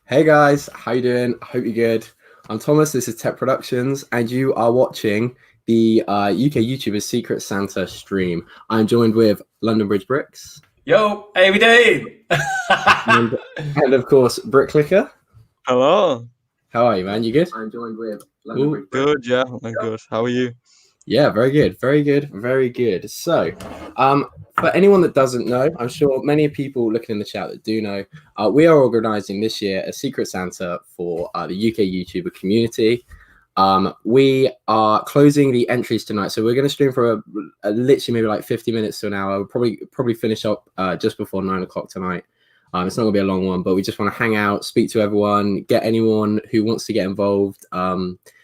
Hey guys, how you doing? I hope you're good. I'm Thomas, this is Tech Productions, and you are watching the UK YouTubers Secret Santa stream. I'm joined with London Bridge Bricks. Yo, how we doing? and, and of course, Brick Clicker. Hello. How are you, man? You good? I'm joined with London Bridge Bricks. Good, yeah, I'm good. How are you? Yeah, very good, very good, very good. So, for anyone that doesn't know, I'm sure many people looking in the chat that do know, we are organising this year a Secret Santa for the UK YouTuber community. We are closing the entries tonight, so we're going to stream for literally maybe like 50 minutes to an hour. We'll probably finish up just before 9 o'clock tonight. It's not going to be a long one, but we just want to hang out, speak to everyone, get anyone who wants to get involved.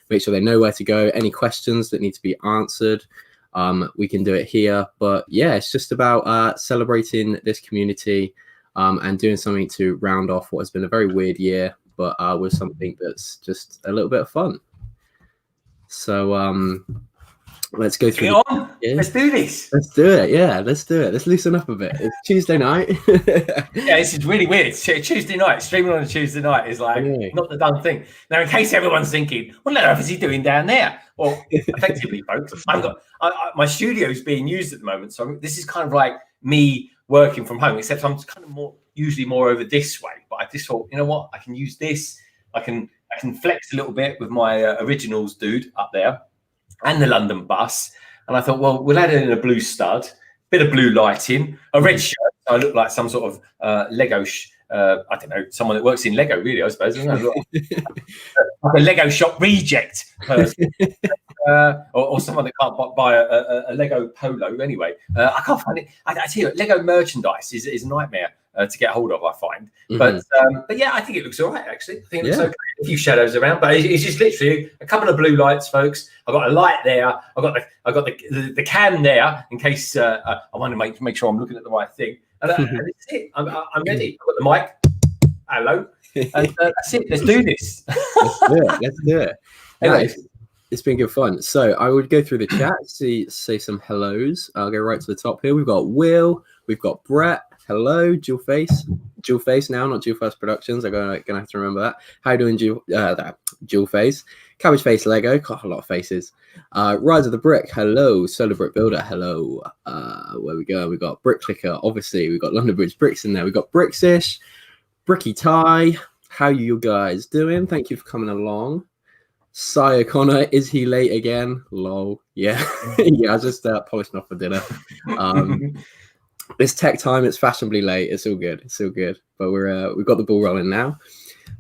Make sure they know where to go. Any questions that need to be answered, we can do it here. But yeah, it's just about celebrating this community and doing something to round off what has been a very weird year, but with something that's just a little bit of fun. So let's go through. Let's do this. Let's do it. Yeah, let's do it. Let's loosen up a bit. It's Tuesday night. Yeah, this is really weird. Tuesday night, streaming on a Tuesday night is like not the done thing. Now, in case everyone's thinking, what on earth is he doing down there? Well, effectively, folks, my studio's being used at the moment, so this is kind of like me working from home, except I'm kind of usually more over this way. But I just thought, you know what? I can use this. I can flex a little bit with my originals dude up there and the London bus. And I thought, well, we'll add in a blue stud, bit of blue lighting, a red shirt. So I look like some sort of Lego, I don't know, someone that works in Lego, really, I suppose. I don't know, like a Lego shop reject person. Or someone that can't buy a Lego polo anyway. I can't find it. I tell you, Lego merchandise is a nightmare to get hold of, I find. Mm-hmm. But yeah, I think it looks all right, actually. I think it looks okay. A few shadows around, but it's just literally a couple of blue lights, folks. I've got a light there. I've got the can there in case I want to make sure I'm looking at the right thing. And that's it. I'm ready. I've got the mic. Hello. And that's it. Let's do this. Let's do it. Anyway. It's been good fun. So I would go through the chat, say some hellos. I'll go right to the top here. We've got Will, we've got Brett. Hello, Dual Face now, not Dual Face Productions. I'm gonna have to remember that. How you doing, Dual Face? Cabbage Face Lego, got a lot of faces. Rise of the Brick, hello. Solar Brick Builder, hello. Where we go? We got Brick Clicker, obviously. We got London Bridge Bricks in there. We got Bricksish, Bricky Tie. How you guys doing? Thank you for coming along. Sire Connor, is he late again? Lol. Yeah. Yeah, I just polishing off for dinner. It's tech time, it's fashionably late. It's all good. But we've got the ball rolling now.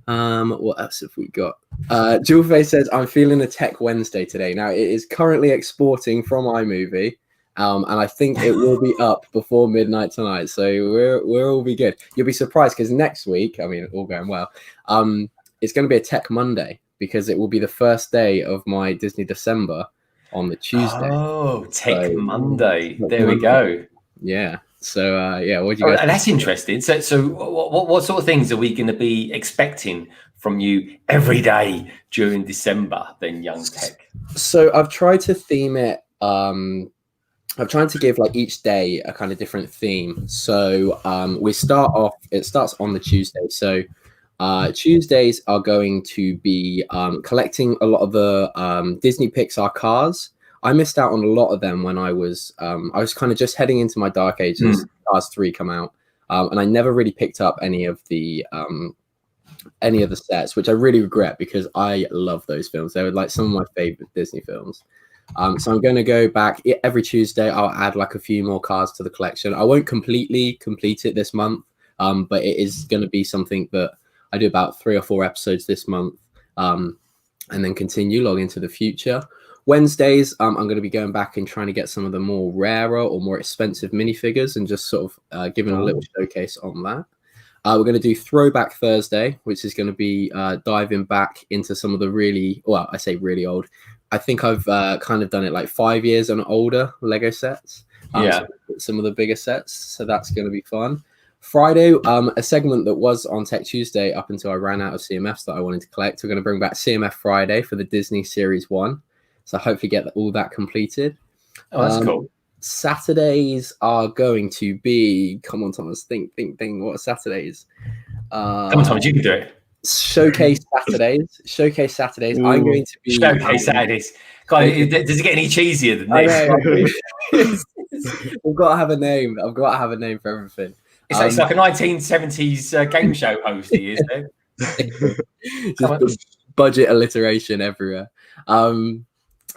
What else have we got? Jewelface says, I'm feeling a Tech Wednesday today. Now it is currently exporting from iMovie. And I think it will be up before midnight tonight. So we'll all be good. You'll be surprised because next week, I mean, all going well, it's going to be a Tech Monday, because it will be the first day of my Disney December on the Tuesday. Oh, Tech Monday. There we go. Yeah. So, yeah, what do you guys that's interesting. So what sort of things are we going to be expecting from you every day during December then, Young Tech? So I've tried to theme it. I've tried to give like each day a kind of different theme. So it starts on the Tuesday. So Tuesdays are going to be collecting a lot of the Disney Pixar cars. I missed out on a lot of them when I was kind of just heading into my dark ages. Cars 3 come out, and I never really picked up any of the sets, which I really regret because I love those films. They were like some of my favorite Disney films. So I'm going to go back every Tuesday. I'll add like a few more cars to the collection. I won't completely complete it this month, but it is going to be something that I do about 3 or 4 episodes this month, and then log into the future. Wednesdays, I'm going to be going back and trying to get some of the more rarer or more expensive minifigures and just sort of giving a little showcase on that. We're going to do Throwback Thursday, which is going to be diving back into some of the really old. I think I've kind of done it like 5 years and older Lego sets. So some of the bigger sets. So that's going to be fun. Friday, a segment that was on Tech Tuesday up until I ran out of CMFs that I wanted to collect. We're going to bring back CMF Friday for the Disney Series 1. So hopefully get all that completed. Oh, that's cool. Saturdays are going to be, come on, Thomas, think. What are Saturdays? Come on, Thomas, you can do it. Showcase Saturdays. Showcase Saturdays. Ooh. I'm going to be Showcase Saturdays. God, does it get any cheesier than this? We've got to have a name. I've got to have a name for everything. It's like a 1970s game show host, is there? Just budget alliteration everywhere.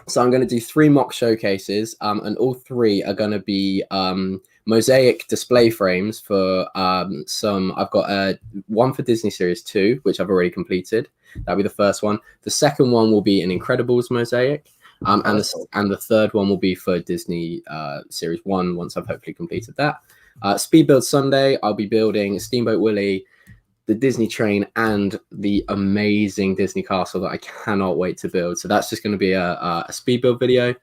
So I'm going to do 3 mock showcases, and all 3 are going to be mosaic display frames for some. I've got one for Disney Series 2, which I've already completed. That'll be the first one. The second one will be an Incredibles mosaic, and the third one will be for Disney Series 1 once I've hopefully completed that. Speed Build Sunday, I'll be building Steamboat Willie, the Disney train, and the amazing Disney castle that I cannot wait to build. So that's just going to be a speed build video.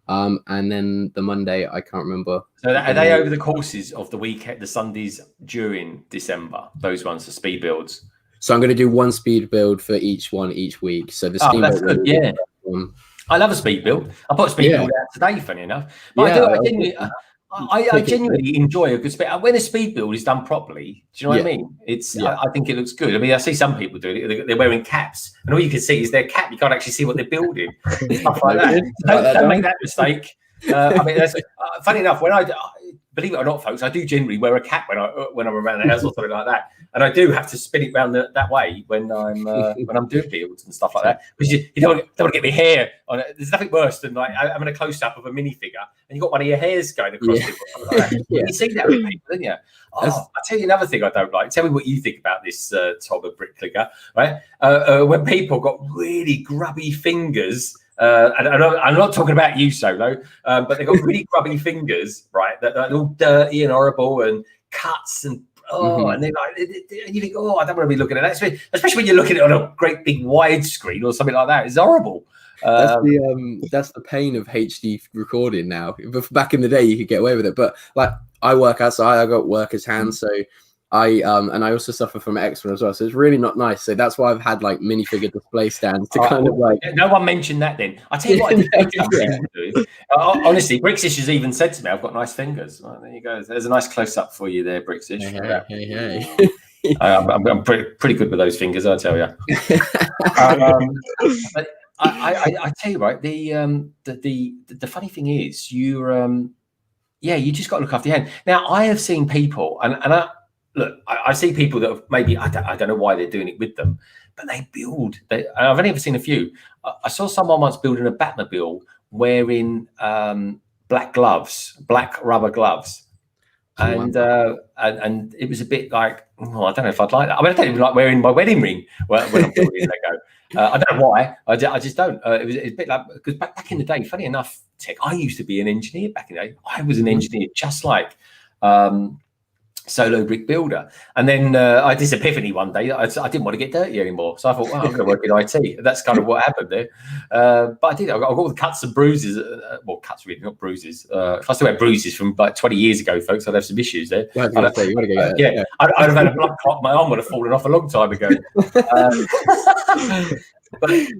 And then the Monday, I can't remember. So are they over the courses of the week, the Sundays during December? Those ones are speed builds. So I'm going to do 1 speed build for each one each week. So the that's good. Yeah, I love a speed build. I put a speed build out today, funny enough. But I genuinely enjoy a good speed. When a speed build is done properly, do you know what I mean? I think it looks good. I mean, I see some people doing it. They're wearing caps, and all you can see is their cap. You can't actually see what they're building. Stuff like that. Don't make that mistake. I mean, that's funny enough. When believe it or not, folks, I do generally wear a cap when I'm around the house or something like that, and I do have to spin it around that way when I'm doing builds and stuff like that. Because you don't want to get my hair on it. There's nothing worse than like having a close up of a minifigure and you got one of your hairs going across it. Or something like that. You see that with people, don't you? I'll tell you another thing I don't like. Tell me what you think about this, Tom of Bricklicker, right? When people got really grubby fingers. And I'm not talking about you, Solo, but they've got really grubby fingers, right? That are all dirty and horrible and cuts and and they're like, and you think, I don't want to be looking at that, especially when you're looking at it on a great big wide screen or something like that. It's horrible. That's the pain of HD recording now. Back in the day, you could get away with it, but like I work outside, I got workers' hands, so I also suffer from eczema as well, so it's really not nice. So that's why I've had like minifigure display stands to kind of like. No one mentioned that. Then I tell you what, honestly, Brixish has even said to me, "I've got nice fingers." Well, there you go. There's a nice close up for you there, Brixish. Hey. I'm pretty good with those fingers, I tell you. But I tell you, right, the funny thing is, you just got to look after your hand. Now, I have seen people, and I see people that have maybe I don't know why they're doing it with them, but they build. I've only ever seen a few. I saw someone once building a Batmobile wearing black rubber gloves, and it was a bit like, I don't know if I'd like that. I mean, I don't even like wearing my wedding ring when I'm building Lego. I don't know why. I just don't. It was a bit like, because back in the day, funny enough, Tech, I used to be an engineer back in the day. I was an engineer just like Solo Brick Builder. And then I had this epiphany one day. I didn't want to get dirty anymore. So I thought, I'm going to work in IT. That's kind of what happened there. But I did. I got all the cuts and bruises. Cuts really, not bruises. If I still had bruises from like 20 years ago, folks, I'd have some issues there. I'd have had a blood clot. My arm would have fallen off a long time ago. But it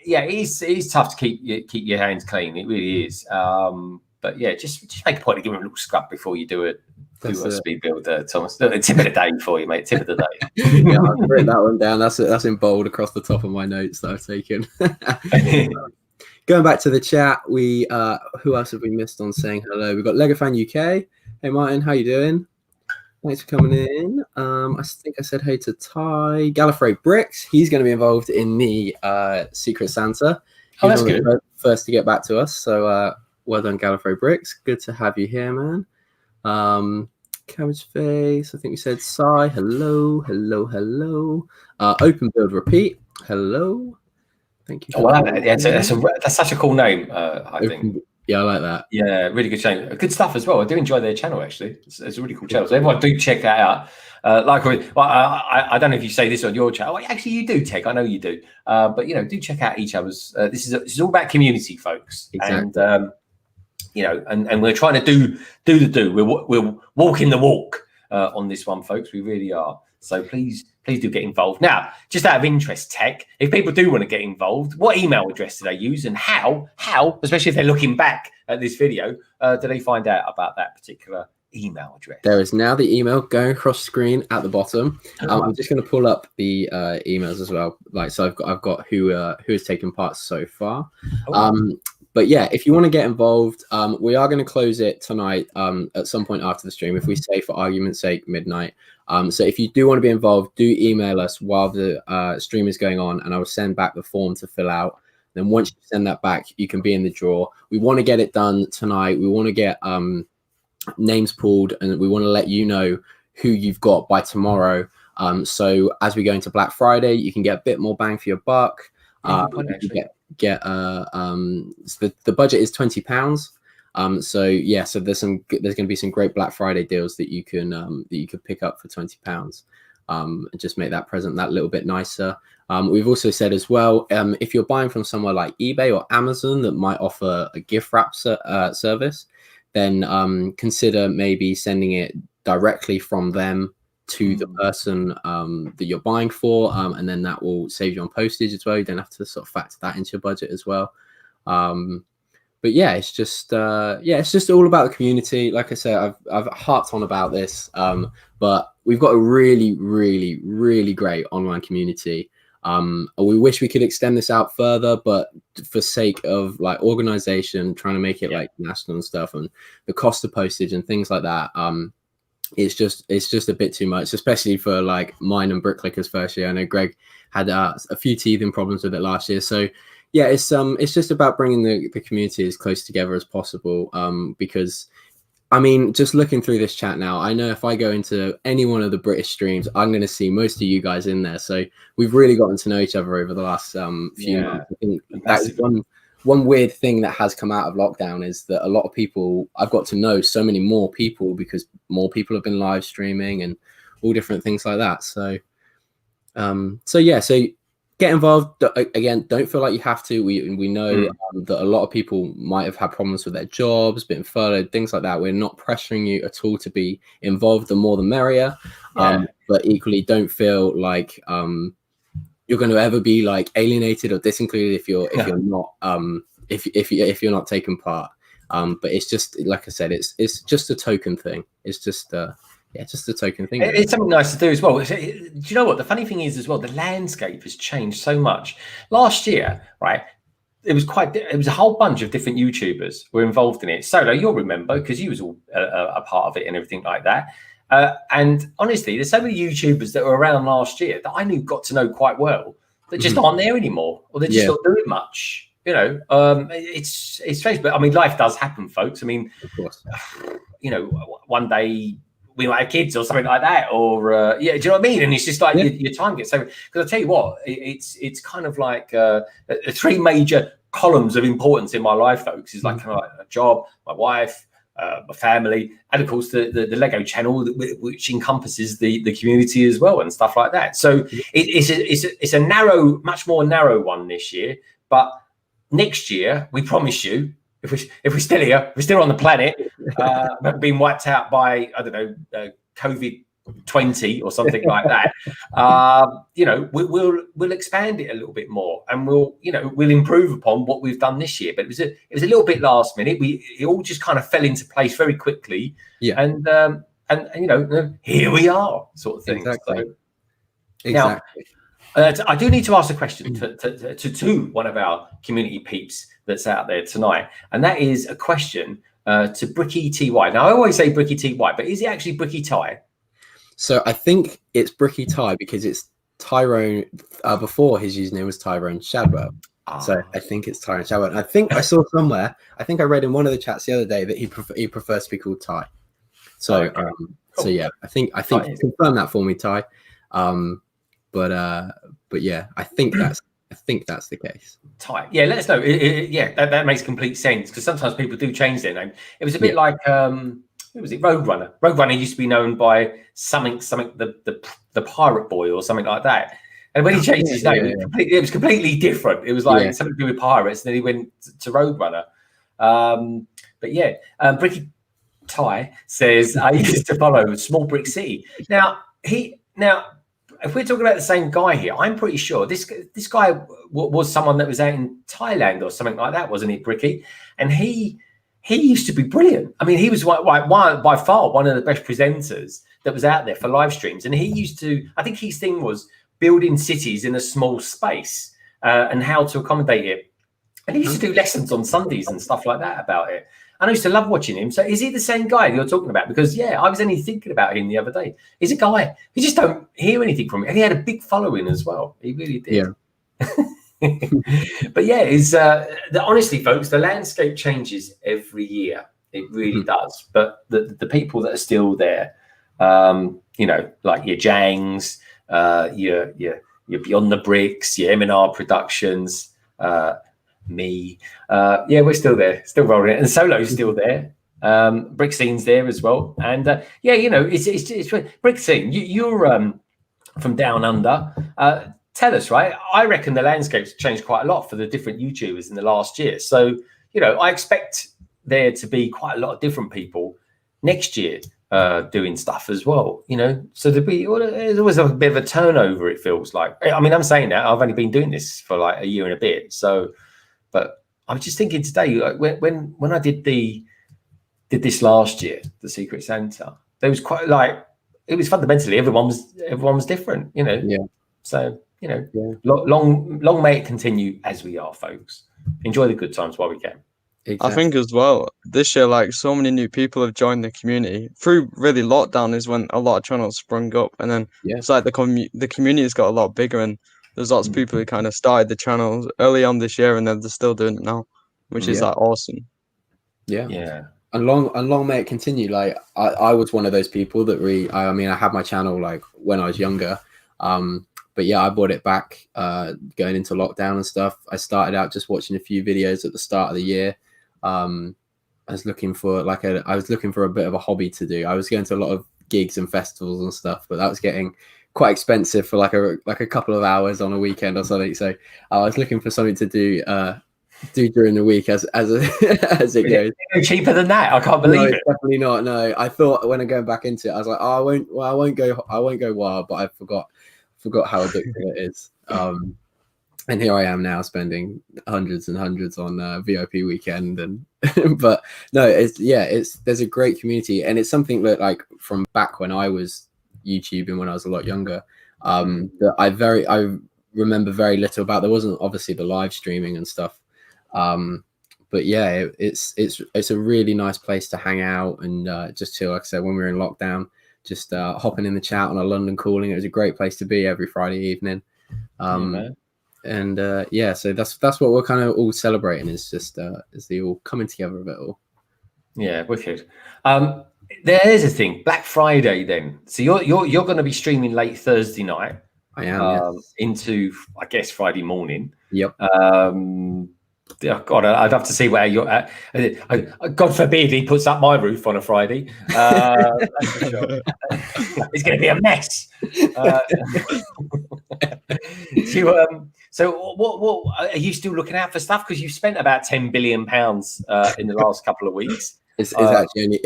is tough to keep your hands clean. It really is. But yeah, just make a point of giving them a little scrub before you do it. Do a speed build, Thomas. Tip of the day for you, mate. Tip of the day. Yeah, I've written that one down. That's in bold across the top of my notes that I've taken. Going back to the chat, we who else have we missed on saying hello? We've got Lego Fan UK. Hey Martin, how you doing? Thanks for coming in. I think I said hey to Ty. Gallifrey Bricks. He's going to be involved in the Secret Santa. That's good. First to get back to us. So well done, Gallifrey Bricks. Good to have you here, man. Cabbage Face. I think we said Sai. Hello. Open Build Repeat. Hello. Thank you. That's such a cool name. I think. Yeah, I like that. Yeah, really good channel. Good stuff as well. I do enjoy their channel, actually. It's a really cool channel. So everyone do check that out. I don't know if you say this on your channel. Actually, you do, Tech. I know you do. But, do check out each other's. This is all about community, folks. Exactly. And, and we're trying to do the do. We're walking the walk on this one, folks. We really are. So please do get involved. Now, just out of interest, Tech, if people do want to get involved, what email address do they use, and how, especially if they're looking back at this video, do they find out about that particular email address? There is now the email going across screen at the bottom. I'm just going to pull up the emails as well. So I've got who has taken part so far. But yeah, if you want to get involved, we are going to close it tonight at some point after the stream. If we say, for argument's sake, midnight. So if you do want to be involved, do email us while the stream is going on, and I will send back the form to fill out. Then once you send that back, you can be in the draw. We want to get it done tonight. We want to get names pulled, and we want to let you know who you've got by tomorrow. So as we go into Black Friday, you can get a bit more bang for your buck. The budget is £20. So yeah, so there's going to be some great Black Friday deals that you can pick up for £20, and just make that present that little bit nicer. We've also said as well, if you're buying from somewhere like eBay or Amazon that might offer a gift wrap service, then consider maybe sending it directly from them to the person that you're buying for, and then that will save you on postage as well. You don't have to sort of factor that into your budget as well. But yeah, it's just all about the community. Like I said, I've harped on about this, but we've got a really, really, really great online community. We wish we could extend this out further, but for sake of like organization, trying to make it like national and stuff, and the cost of postage and things like that, it's just a bit too much, especially for like mine and Bricklicker's first year. I know Greg had a few teething problems with it last year, so yeah, it's just about bringing the community as close together as possible. Because I mean, just looking through this chat now, I know if I go into any one of the British streams, I'm going to see most of you guys in there. So we've really gotten to know each other over the last few months. I think that's one weird thing that has come out of lockdown is that a lot of people, I've got to know so many more people because more people have been live streaming and all different things like that. So so get involved. Again, don't feel like you have to. We know that a lot of people might have had problems with their jobs, been furloughed, things like that. We're not pressuring you at all to be involved. The more the merrier. But equally, don't feel like you're going to ever be like alienated or disincluded if you're not if you're not taking part. But it's just like I said, it's just a token thing. It's just just a token thing. It's something nice to do as well. Do you know what the funny thing is as well? The landscape has changed so much. Last year, right? It was a whole bunch of different YouTubers were involved in it. Solo, you'll remember because you was all a part of it and everything like that. And honestly, there's so many YouTubers that were around last year that I got to know quite well that just aren't there anymore, or they're just not doing much. You know, it's strange, but I mean, life does happen, folks. I mean, of course, you know, one day we might have kids or something like that, or do you know what I mean? And it's just like your time gets so. Because I tell you what, it's kind of like three major columns of importance in my life, folks. Is like kind of like a job, my wife, my family, and of course the Lego channel, which encompasses the community as well and stuff like that. So it's a narrow, much more narrow one this year. But next year, we promise you, if we're still here, we're still on the planet, not being wiped out by I don't know COVID-20 or something like that. You know, we'll expand it a little bit more, and we'll improve upon what we've done this year. But it was a little bit last minute. It all just kind of fell into place very quickly. And you know, here we are, sort of thing. Exactly. So, exactly. Now, I do need to ask a question to one of our community peeps that's out there tonight, and that is a question to Bricky TY. Now, I always say Bricky TY, but is it actually Bricky Ty? So I think it's Bricky Ty because it's Tyrone. Before his username was Tyrone Shadwell. So I think it's Tyrone Shadwell. I think I saw somewhere. I think I read in one of the chats the other day that he prefers to be called Ty. So cool. So yeah, I think confirm that for me, Ty. But yeah, I think that's the case. Ty. Yeah, let us know. That makes complete sense because sometimes people do change their name. It was a bit like who was it? Roadrunner. Roadrunner used to be known by something the pirate boy or something like that. And when he changed his name, it was completely different. It was like something to do with pirates, and then he went to Roadrunner. But yeah, Bricky Ty says I used to follow Small Brick City. Now if we're talking about the same guy here, I'm pretty sure this guy was someone that was out in Thailand or something like that, wasn't he, Bricky? And he he used to be brilliant. I mean, he was by far one of the best presenters that was out there for live streams. And he used to, I think his thing was building cities in a small space and how to accommodate it. And he used to do lessons on Sundays and stuff like that about it. And I used to love watching him. So is he the same guy you're talking about? Because, yeah, I was only thinking about him the other day. He's a guy, you just don't hear anything from him. And he had a big following as well. He really did. Yeah. But yeah, honestly, folks, the landscape changes every year. It really does. But the people that are still there, you know, like your Jangs, your Beyond the Bricks, your M&R Productions, me, yeah, we're still there, still rolling it, and Solo's still there. Brick Scene's there as well, and yeah, you know, it's Brick Scene. You're from down under. Tell us, right? I reckon the landscape's changed quite a lot for the different YouTubers in the last year. So, you know, I expect there to be quite a lot of different people next year doing stuff as well, you know. So there's always a bit of a turnover, it feels like. I mean, I'm saying that I've only been doing this for like a year and a bit. So, but I was just thinking today, like when I did this last year, the Secret Santa, there was quite like, it was fundamentally everyone was different, you know. Yeah. So, you know, long may it continue as we are, folks. Enjoy the good times while we can. Exactly. I think as well, this year, like, so many new people have joined the community. Through really lockdown is when a lot of channels sprung up, and then it's like the community has got a lot bigger, and there's lots of people who kind of started the channels early on this year, and then they're still doing it now, which is like awesome. Yeah. And long may it continue. Like I was one of those people that I mean, I had my channel like when I was younger. But yeah, I bought it back going into lockdown and stuff. I started out just watching a few videos at the start of the year. I was looking for a bit of a hobby to do. I was going to a lot of gigs and festivals and stuff, but that was getting quite expensive for like a couple of hours on a weekend or something. So I was looking for something to do during the week as it goes. No cheaper than that. I can't believe it. Definitely not. No, I thought when I go back into it, I was like, oh, I won't go wild, but I forgot how addictive it is. And here I am now spending hundreds and hundreds on VIP weekend, and but no, there's a great community, and it's something that, like, from back when I was YouTubing when I was a lot younger, that I remember very little about. There wasn't obviously the live streaming and stuff, but yeah, it's a really nice place to hang out and just chill. Like I said, when we were in lockdown, just hopping in the chat on a London calling, it was a great place to be every Friday evening. So that's what we're kind of all celebrating, is just is the all coming together of it all. Yeah, wicked. There's a thing, Black Friday then. So you're going to be streaming late Thursday night. I am, into, I guess, Friday morning. Yep. Oh God, I'd have to see where you're at. God forbid he puts up my roof on a Friday. That's for sure. It's going to be a mess. So what are you still looking out for stuff? Because you've spent about £10 billion in the last couple of weeks. It's actually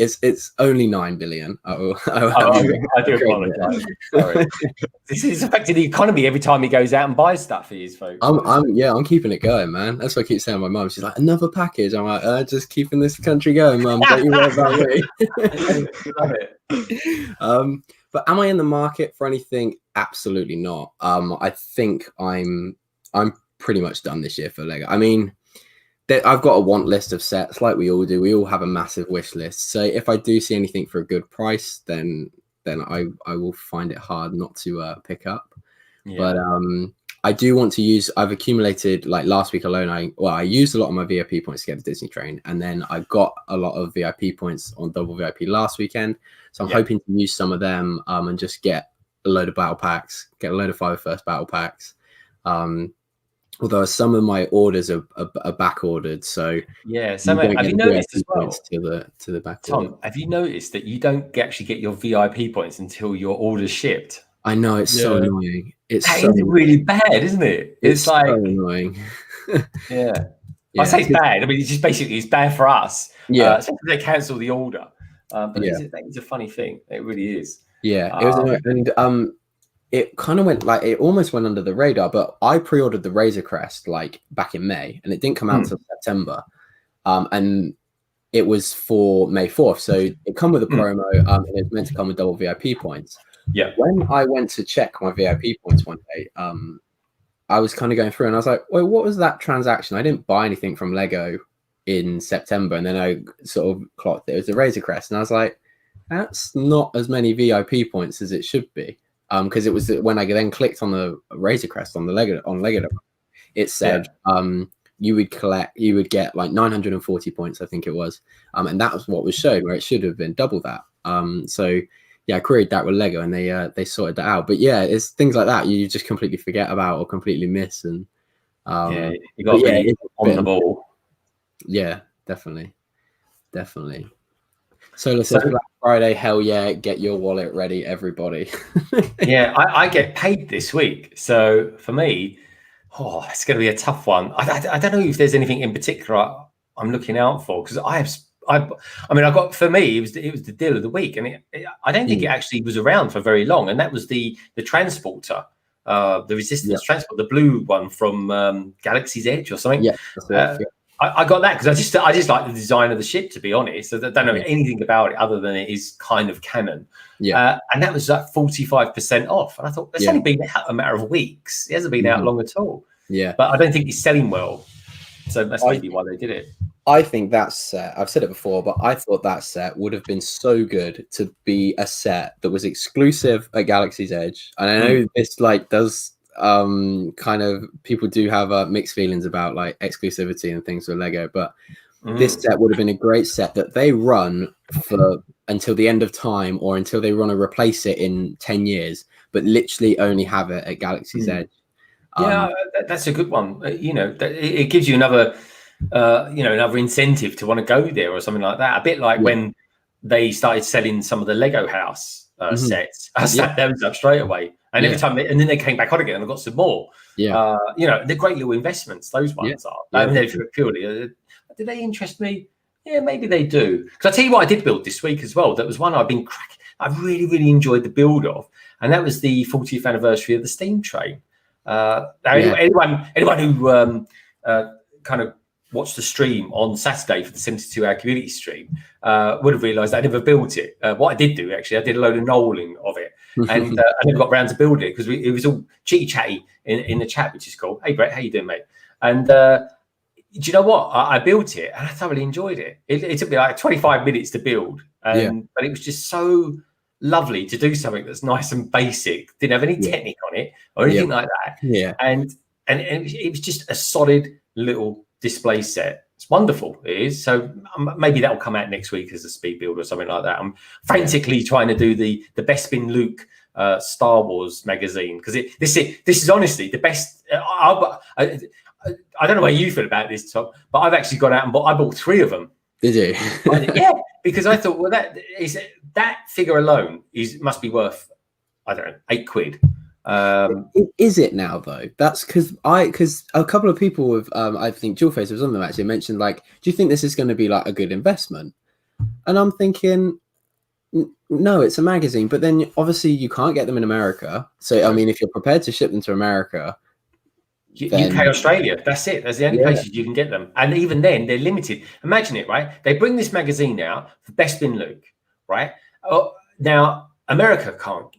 only 9 billion. I do apologize. Sorry. This is affecting the economy every time he goes out and buys stuff for his folks. I'm keeping it going, man. That's what I keep saying to my mum. She's like, another package. I'm like, just keeping this country going, mum. Don't you worry about me. Love it. But am I in the market for anything? Absolutely not. I think I'm pretty much done this year for Lego. I mean, I've got a want list of sets, like we all do. We all have a massive wish list. So if I do see anything for a good price, then I will find it hard not to pick up. Yeah. But I do want to use. I've accumulated, like last week alone. I used a lot of my VIP points to get the Disney train, and then I got a lot of VIP points on double VIP last weekend. So I'm hoping to use some of them and just get a load of battle packs, get a load of 5 first battle packs. Although some of my orders are back ordered, so yeah. So have you noticed as well to the back? Tom, order. Have you noticed that you don't actually get your VIP points until your order's shipped? I know, it's so annoying. It's really bad, isn't it? It's like so annoying. Yeah. I say it's bad. I mean, it's just basically it's bad for us. Yeah, so they cancel the order. But it's a funny thing. It really is. Yeah, it was annoying. And it kind of went like, it almost went under the radar, but I pre-ordered the Razor Crest like back in May, and it didn't come out until September. And it was for May 4th. So it come with a promo, and it's meant to come with double VIP points. Yeah. When I went to check my VIP points one day, I was kind of going through and I was like, well, what was that transaction? I didn't buy anything from Lego in September. And then I sort of clocked it was a Razor Crest. And I was like, that's not as many VIP points as it should be. Because it was when I then clicked on the Razor Crest on the Lego, it said you would get like 940 points, I think it was. And that was what was shown, where it should have been double that. So yeah, I queried that with Lego, and they sorted that out. But yeah, it's things like that you just completely forget about or completely miss. And you got to be on the ball. Yeah, definitely. So listen, Black Friday, hell yeah, get your wallet ready, everybody. Yeah, I get paid this week. So for me, it's going to be a tough one. I don't know if there's anything in particular I'm looking out for, because for me, it was the deal of the week. And I don't think it actually was around for very long. And that was the transporter, the resistance transport, the blue one from Galaxy's Edge or something. Yeah, that's it, I got that because I just like the design of the ship, to be honest. I don't know anything about it other than it is kind of canon. Yeah, and that was like 45% off. And I thought it's only been out a matter of weeks. It hasn't been out long at all. Yeah, but I don't think it's selling well. So that's maybe why they did it. I think that set, I've said it before, but I thought that set would have been so good to be a set that was exclusive at Galaxy's Edge. And I know this does kind of, people do have mixed feelings about like exclusivity and things with Lego, but this set would have been a great set that they run for until the end of time, or until they want to replace it in 10 years, but literally only have it at Galaxy's Edge. That's a good one. It gives you another incentive to want to go there or something like that. A bit like when they started selling some of the Lego House sets. I snapped those up straight away. And every time, and then they came back on again and I got some more. Yeah. They're great little investments. Those ones are. I mean, purely, do they interest me? Yeah, maybe they do. Because I tell you what, I did build this week as well. That was one I've been cracking. I really, really enjoyed the build of, and that was the 40th anniversary of the steam train. Anyone who kind of watched the stream on Saturday for the 72-hour community stream would have realised I never built it. What I did do, actually, I did a load of knolling of it, and I never got around to build it because it was all chitty chatty in the chat, which is cool. Hey Brett, how you doing, mate? And do you know what? I built it and I thoroughly enjoyed it. It took me like 25 minutes to build, but it was just so lovely to do something that's nice and basic. Didn't have any technique on it or anything like that. Yeah, and it was just a solid little display set. It's wonderful. It is. So maybe that will come out next week as a speed build or something like that. I'm frantically trying to do the Bespin Luke Star Wars magazine, because this is honestly the best. I don't know how you feel about this, Tom, but I've actually gone out and I bought 3 of them. Did you? Yeah, because I thought, well, that figure alone must be worth, I don't know, £8. Is it now though? That's because a couple of people with I think Jewel Face was on them actually mentioned, like, do you think this is going to be like a good investment? And I'm thinking, no, it's a magazine, but then obviously you can't get them in America. So I mean, if you're prepared to ship them to America, UK, Australia, that's it. That's the only places you can get them, and even then they're limited. Imagine it, right? They bring this magazine out for Bespin Luke, right? Now America can't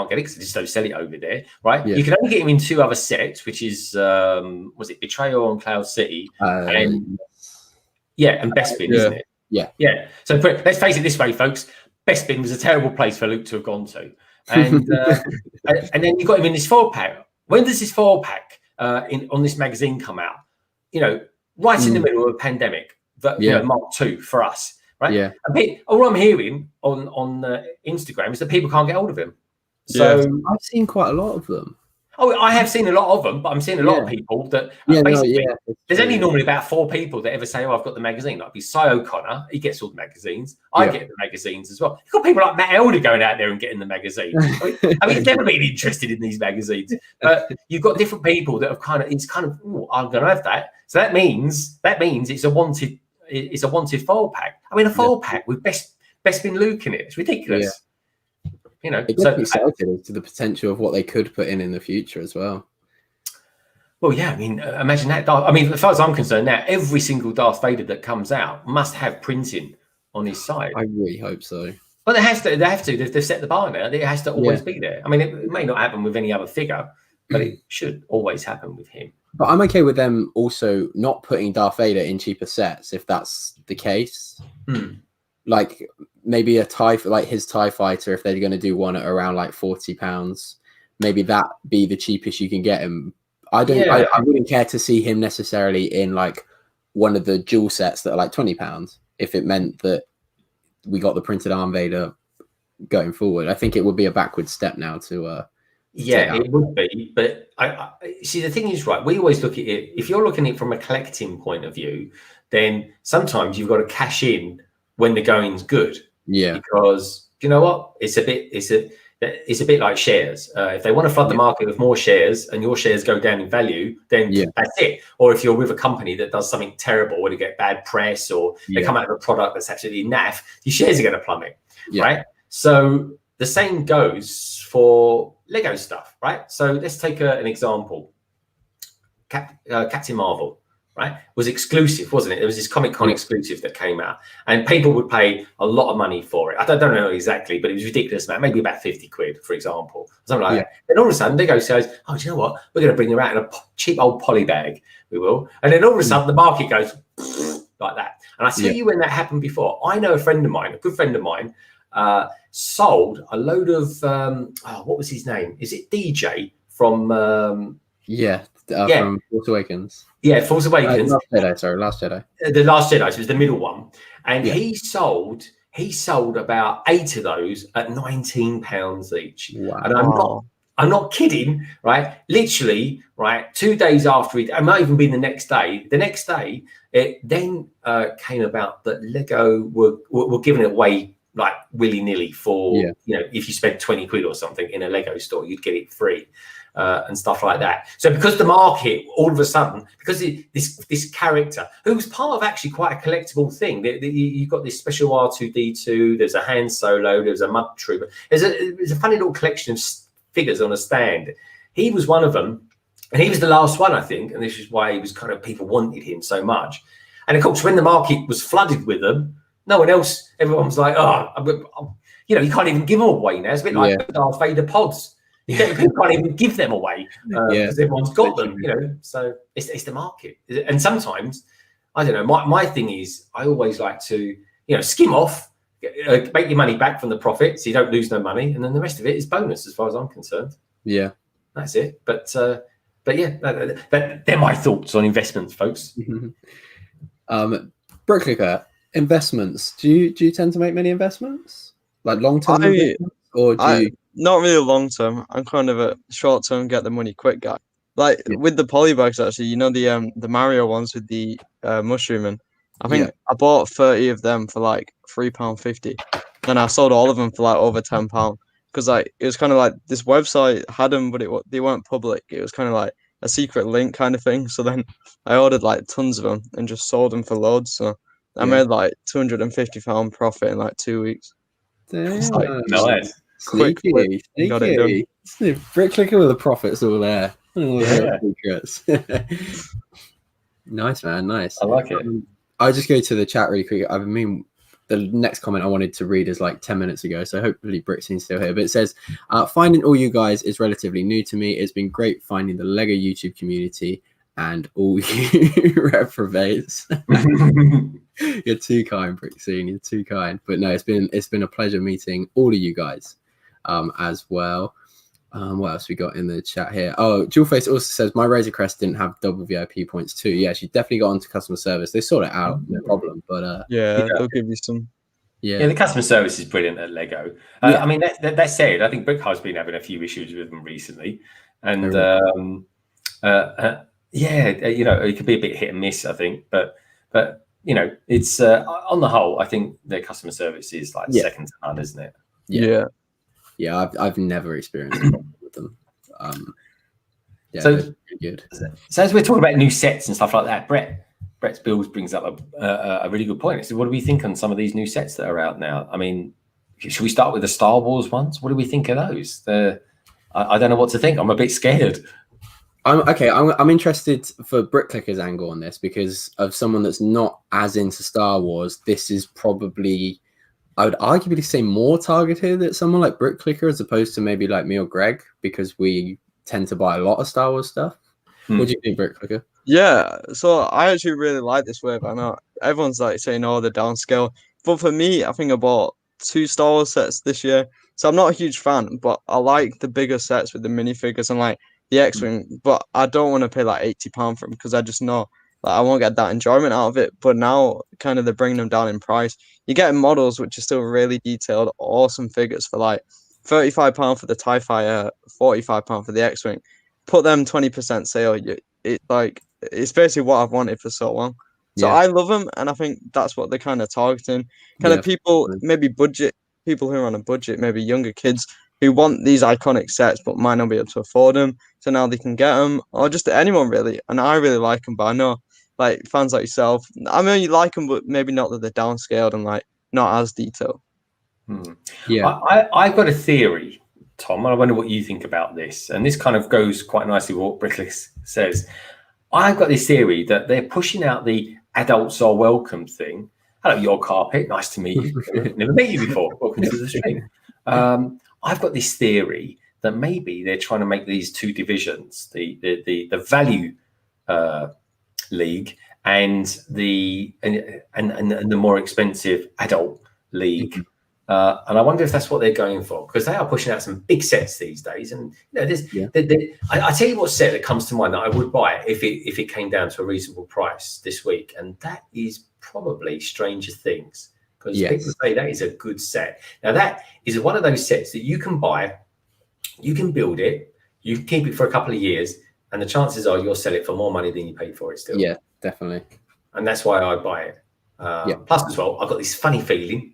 get it because they just don't sell it over there, right? You can only get him in 2 other sets, which is was it Betrayal on Cloud City and Bespin, isn't it? Yeah. So let's face it this way, folks. Bespin was a terrible place for Luke to have gone to, and and then you got him in this 4-pack. When does this 4-pack on this magazine come out? Right in the middle of a pandemic, Mark II for us, right? Yeah. And all I'm hearing on Instagram is that people can't get hold of him. So I've seen quite a lot of them. Oh, I have seen a lot of them, but I'm seeing a lot of people that there's only normally about 4 people that ever say, "Oh, I've got the magazine." Like Cy O'Connor, he gets all the magazines. I get the magazines as well. You've got people like Matt Elder going out there and getting the magazine. I mean, he's never been interested in these magazines, but you've got different people that have kind of. I'm going to have that. So that means it's a wanted 4-pack. I mean, a 4-pack with Bespin Luke in it. It's ridiculous. It gets me excited as to the potential of what they could put in the future as well. Well, yeah, I mean, imagine that. I mean, as far as I'm concerned now, every single Darth Vader that comes out must have printing on his side. I really hope so. But they have to. They've set the bar now. It has to always be there. I mean, it may not happen with any other figure, but it should always happen with him. But I'm okay with them also not putting Darth Vader in cheaper sets if that's the case. Like maybe a TIE, like his TIE fighter, if they're going to do one at around like £40, maybe that be the cheapest you can get him. I wouldn't care to see him necessarily in like one of the dual sets that are like £20 if it meant that we got the printed arm Vader going forward. I think it would be a backward step now to it would be. But I see, the thing is, right, we always look at it, if you're looking at it from a collecting point of view, then sometimes you've got to cash in when the going's good. Yeah. Because you know what? It's a bit like shares. If they want to flood the market with more shares and your shares go down in value, then that's it. Or if you're with a company that does something terrible, or they get bad press, or they come out of a product that's absolutely naff, your shares are going to plummet, right? So the same goes for Lego stuff, right? So let's take an example. Captain Marvel, right, was exclusive, wasn't it? There was this Comic-Con exclusive that came out, and people would pay a lot of money for it. I don't know exactly, but it was ridiculous, man. Maybe about 50 quid, for example, something like that. Then all of a sudden, Lego says, "Oh, do you know what? We're going to bring them out in a cheap old poly bag. We will." And then all of a sudden, the market goes like that. And I tell you, when that happened before, I know a friend of mine, a good friend of mine, sold a load of what was his name? Is it DJ from? From Force Awakens. Yeah, Force Awakens. Last Jedi. The Last Jedi, so it was the middle one. And he sold about 8 of those at £19 each. Wow. And I'm not kidding, right? Literally, right, 2 days after it might even be the next day, it then came about that Lego were giving it away like willy-nilly for, you know, if you spent 20 quid or something in a Lego store, you'd get it free. And stuff like that. So because the market, all of a sudden, because this character, who was part of actually quite a collectible thing, you've got this special R2-D2, there's a Han Solo, there's a Mud Trooper, there's a funny little collection of figures on a stand. He was one of them, and he was the last one, I think, and this is why he was kind of, people wanted him so much. And of course, when the market was flooded with them, no one else, everyone was like, you know, you can't even give them away now. It's a bit like Darth Vader pods. People can't even give them away because everyone's got them, you know. So it's the market, and sometimes I don't know. My thing is, I always like to, you know, skim off, make your money back from the profit, so you don't lose no money, and then the rest of it is bonus, as far as I'm concerned. Yeah, that's it. But yeah, they're my thoughts on investments, folks. Brooklyn, investments. Do you tend to make many investments, like long term, or do you? Not really long term. I'm kind of a short term, get the money quick guy. Like with the polybags, actually, you know, the Mario ones with the mushrooming. I think I bought 30 of them for like £3.50, and I sold all of them for like over £10 because like it was kind of like this website had them, but they weren't public. It was kind of like a secret link kind of thing. So then I ordered like tons of them and just sold them for loads. So I made like £250 profit in like 2 weeks. Damn. Like, nice. Sneaky. Got it done. Brick clicker with the profits all there. Secrets. Nice, man. Nice. I like it. I'll just go to the chat really quick. I mean, the next comment I wanted to read is like 10 minutes ago, so hopefully Brixton's still here. But it says, finding all you guys is relatively new to me. It's been great finding the Lego YouTube community and all you reprobates. You're too kind, Brixton. You're too kind. But no, it's been a pleasure meeting all of you guys as well. What else we got in the chat here? Oh, Jewelface also says my Razor Crest didn't have double VIP points too. Yeah, she definitely got onto customer service. They sort it out, no problem. But they'll give you some. Yeah, the customer service is brilliant at Lego. I mean, that said, I think Brickhouse been having a few issues with them recently, and you know, it could be a bit hit and miss, I think. But you know, it's on the whole, I think their customer service is like second to none, isn't it? Yeah, I've never experienced a problem with them. So really good. So as we're talking about new sets and stuff like that, Brett's Bills brings up a really good point. So what do we think on some of these new sets that are out now? I mean, should we start with the Star Wars ones? What do we think of those? I don't know what to think. I'm a bit scared. I'm interested for Brickclicker's angle on this, because of someone that's not as into Star Wars. This is probably, I would arguably say, more targeted at someone like Brickclicker as opposed to maybe like me or Greg, because we tend to buy a lot of Star Wars stuff. What do you think, Brickclicker? Yeah, so I actually really like this wave. I know everyone's like saying, "Oh, the downscale," but for me, I think I bought 2 Star Wars sets this year. So I'm not a huge fan, but I like the bigger sets with the minifigures and like the X-wing. But I don't want to pay like £80 for them, because I just know like I won't get that enjoyment out of it. But now, kind of, they're bringing them down in price. You're getting models which are still really detailed, awesome figures for like £35 for the TIE Fighter, £45 for the X-wing. Put them 20% sale. It's basically what I've wanted for so long. So I love them, and I think that's what they're kind of targeting. People, maybe people who are on a budget, maybe younger kids who want these iconic sets but might not be able to afford them. So now they can get them, or just anyone really. And I really like them, but I know like fans like yourself, I mean, you like them, but maybe not that they're downscaled and like not as detailed. Yeah, I've got a theory, Tom, and I wonder what you think about this. And this kind of goes quite nicely with what Brickless says. I've got this theory that they're pushing out the adults are welcome thing. Hello, your carpet. Nice to meet you. Never met you before. Welcome to the stream. I've got this theory that maybe they're trying to make these two divisions, the value league and the more expensive adult league. And I wonder if that's what they're going for, because they are pushing out some big sets these days. And I tell you what set that comes to mind that I would buy if it came down to a reasonable price this week, and that is probably Stranger Things, because people say that is a good set. Now that is one of those sets that you can buy, you can build it, you can keep it for a couple of years, and the chances are you'll sell it for more money than you paid for it still. Yeah, definitely. And that's why I buy it. Plus as well, I've got this funny feeling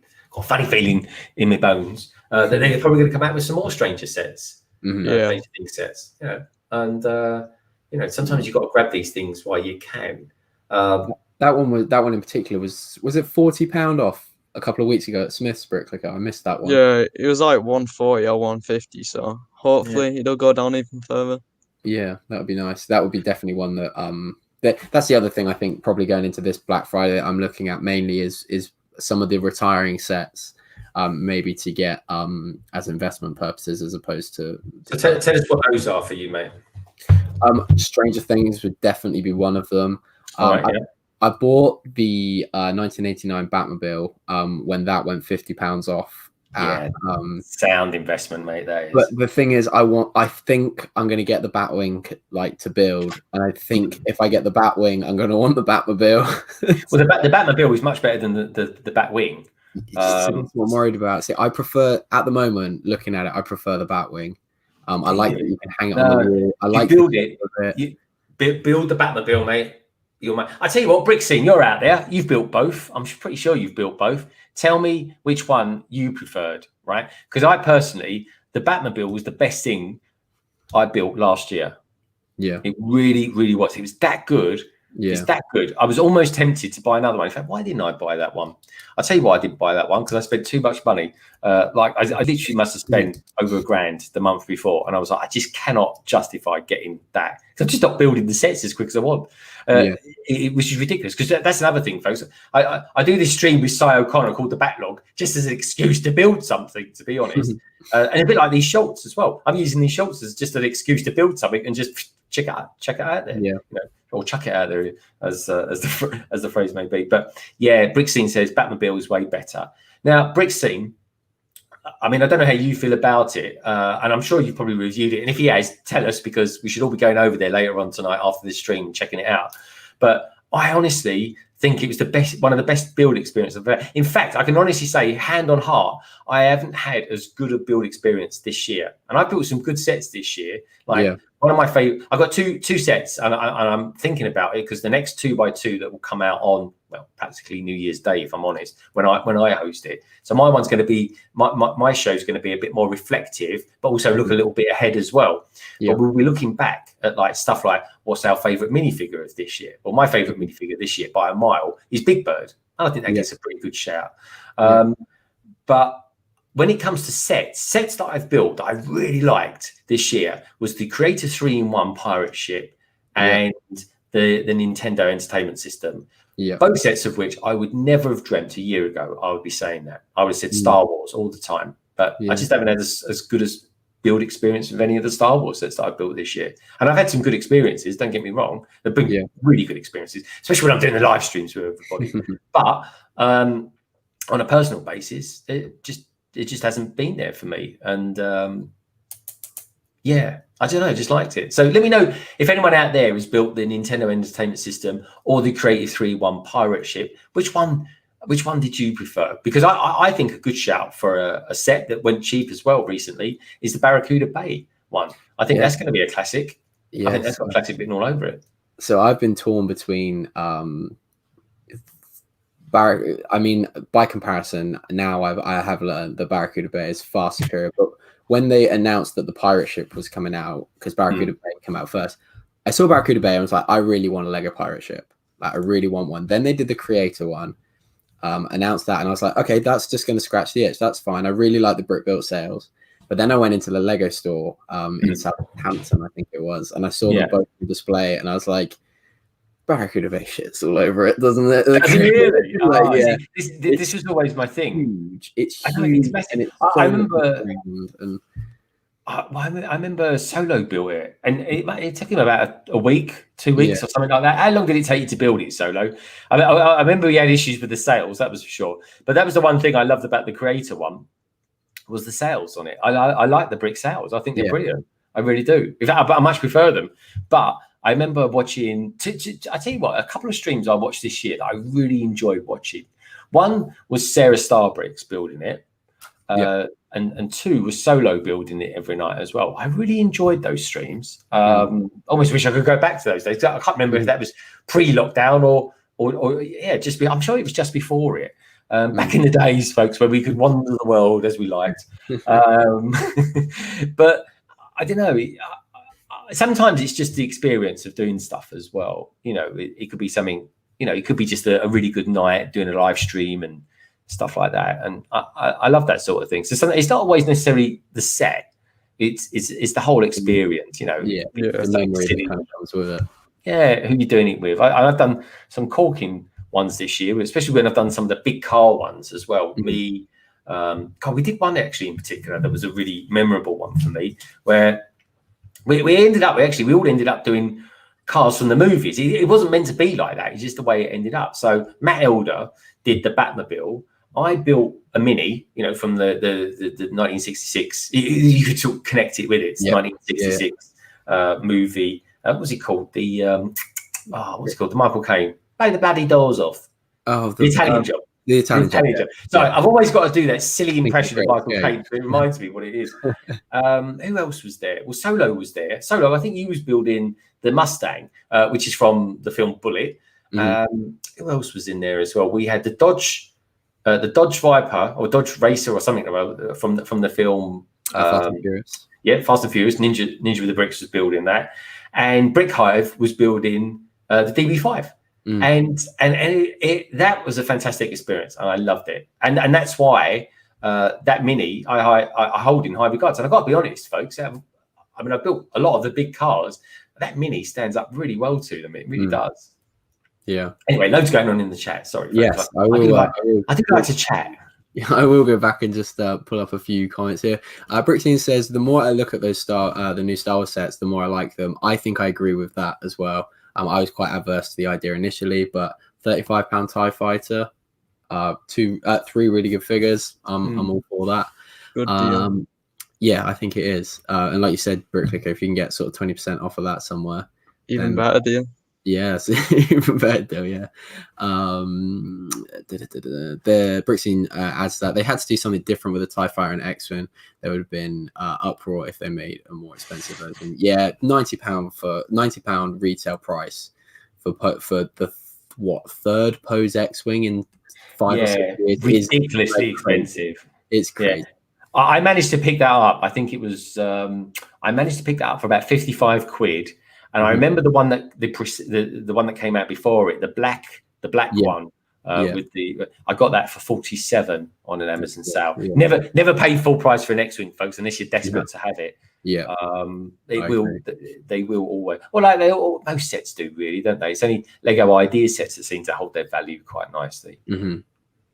in my bones that they're probably going to come out with some more Stranger sets, Stranger Things sets. And sometimes you've got to grab these things while you can. That one in particular was it £40 off a couple of weeks ago at Smith's Brickclicker? I missed that one. Yeah, it was like 140 or 150. So hopefully it'll go down even further. Yeah, that would be nice. That would be definitely one that that's the other thing I think probably going into this Black Friday that I'm looking at mainly is some of the retiring sets, maybe to get as investment purposes as opposed to. So tell us what those are for you, mate. Stranger Things would definitely be one of them. I bought the 1989 Batmobile when that went £50 off. Sound investment, mate. That is. But the thing is, I think I'm going to get the Batwing to build, and I think if I get the Batwing, I'm going to want the Batmobile. Well, the Batmobile is much better than the Batwing. That's what I'm worried about. See, I prefer, at the moment, looking at it, I prefer the Batwing. I like that you can hang it on the wall. I like build it. Build the Batmobile, mate. I tell you what, Brickscene, you're out there. You've built both. I'm pretty sure you've built both. Tell me which one you preferred, right? Because I personally, the Batmobile was the best thing I built last year. Yeah, it really, really was. It was that good. Yeah, it's that good. I was almost tempted to buy another one. In fact, why didn't I buy that one? I'll tell you why I didn't buy that one, because I spent too much money. I literally must have spent over £1,000 the month before, and I was like, I just cannot justify getting that. I've just not building the sets as quick as I want, which is ridiculous. Because that's another thing, folks. I do this stream with Cy O'Connor called The Backlog, just as an excuse to build something, to be honest. And a bit like these shorts as well. I'm using these shorts as just an excuse to build something and just check it out there. Yeah. Or chuck it out there, as the phrase may be. But yeah, Brickscene says Batmobile is way better. Now, Brickscene, I mean, I don't know how you feel about it, and I'm sure you've probably reviewed it. And if he has, tell us, because we should all be going over there later on tonight after this stream and checking it out. But I honestly think it was one of the best build experiences I've ever. In fact, I can honestly say, hand on heart, I haven't had as good a build experience this year. And I built some good sets this year. One of my favorite, I've got two sets, and I'm thinking about it because the next 2x2 that will come out on, well, practically New Year's Day, if I'm honest, when I host it. So my one's going to be, my show's going to be a bit more reflective, but also look a little bit ahead as well. Yeah. But we'll be looking back at like stuff like, what's our favourite minifigure of this year? Well, my favourite minifigure this year by a mile is Big Bird. And I think that gets a pretty good shout. But when it comes to sets that I've built that I really liked this year was the Creator 3-in-1 pirate ship and the Nintendo Entertainment System. Yeah. Both sets of which I would never have dreamt a year ago I would be saying that. I would have said Star Wars all the time, but I just haven't had as good as build experience with any of the Star Wars sets that I've built this year. And I've had some good experiences, don't get me wrong. They've been really good experiences, especially when I'm doing the live streams with everybody. But on a personal basis, it just hasn't been there for me. And I don't know, I just liked it. So let me know if anyone out there has built the Nintendo Entertainment System or the Creative 3-in-1 pirate ship. Which one did you prefer? Because I think a good shout for a set that went cheap as well recently is the Barracuda Bay one. I think that's going to be a classic. I think that's got classic written all over it. So I've been torn between I mean, by comparison, now I have learned the Barracuda Bay is far superior. But when they announced that the pirate ship was coming out, because Barracuda Bay came out first, I saw Barracuda Bay and was like, I really want a Lego pirate ship. Like, I really want one. Then they did the Creator one, announced that, and I was like, okay, that's just going to scratch the itch. That's fine. I really like the brick built sails. But then I went into the Lego store in Southampton, I think it was, and I saw them both on display, and I was like, Barracuda Bay shit's all over it, doesn't it? Really? This was always my thing. Huge. It's huge. I remember Solo built it, and it took him about a week, 2 weeks, or something like that. How long did it take you to build it, Solo? I remember he had issues with the sails, that was for sure. But that was the one thing I loved about the Creator one, was the sails on it. I like the brick sails. I think they're brilliant. I really do. In fact, I much prefer them. But I remember watching, I tell you what, a couple of streams I watched this year that I really enjoyed watching. One was Sarah Starbricks building it, and two was Solo building it every night as well. I really enjoyed those streams. Almost wish I could go back to those days. I can't remember if that was pre-lockdown or I'm sure it was just before it. Back in the days, folks, where we could wander the world as we liked. But I don't know. Sometimes it's just the experience of doing stuff as well. You know, it could be something, you know, it could be just a really good night doing a live stream and stuff like that. And I love that sort of thing. So it's not always necessarily the set. It's the whole experience, you know. The memory that kind of comes with it. Yeah, who you're doing it with. I've done some corking ones this year, especially when I've done some of the big car ones as well. We did one actually in particular that was a really memorable one for me, where we all ended up doing cars from the movies. It wasn't meant to be like that. It's just the way it ended up. So Matt Elder did the Batmobile. I built a Mini, you know, from the 1966. You could sort of connect it with it. It's 1966 movie. What was it called? What's it called? The Michael Caine. Play the bloody doors off. Oh, the Italian Job. The Italian Job. So I've always got to do that silly impression of Michael Caine. It reminds me what it is. Who else was there? Well, Solo was there. Solo, I think he was building the Mustang, which is from the film Bullet. Who else was in there as well? We had the Dodge Viper or Dodge Racer or something from the film. Fast and Furious. Yeah, Fast and Furious. Ninja with the Bricks was building that, and Brick Hive was building the DB5. And that was a fantastic experience, and I loved it. And that's why that Mini I hold in high regards. And I've got to be honest, folks. I mean, I've built a lot of the big cars. That Mini stands up really well to them. It really does. Yeah. Anyway, loads going on in the chat. Sorry. Yes, I do like to chat. Yeah, I will go back and just pull up a few comments here. Brixine says, the more I look at those the new Star Wars sets, the more I like them. I think I agree with that as well. I was quite adverse to the idea initially, but £35 TIE Fighter, 3 really good figures. I'm all for that. Good deal. Yeah, I think it is. And like you said, Bricklicker, if you can get sort of 20% off of that somewhere, even better deal. Yes, even better deal. Yeah. The Brixine adds that they had to do something different with the TIE Fighter and X-Wing. There would have been uproar if they made a more expensive version. Yeah, £90 retail price for the third Pose X-Wing in 5 or 6 years. Ridiculously expensive. It's crazy. Yeah. I managed to pick that up. I think it was I managed to pick that up for about 55 quid. And I remember the one that the one that came out before it, the black one. with I got that for 47 on an Amazon sale. Never paid full price for an X-Wing, folks, unless you're desperate to have it. They will always, well, like most sets do, really, don't they? It's only Lego idea sets that seem to hold their value quite nicely.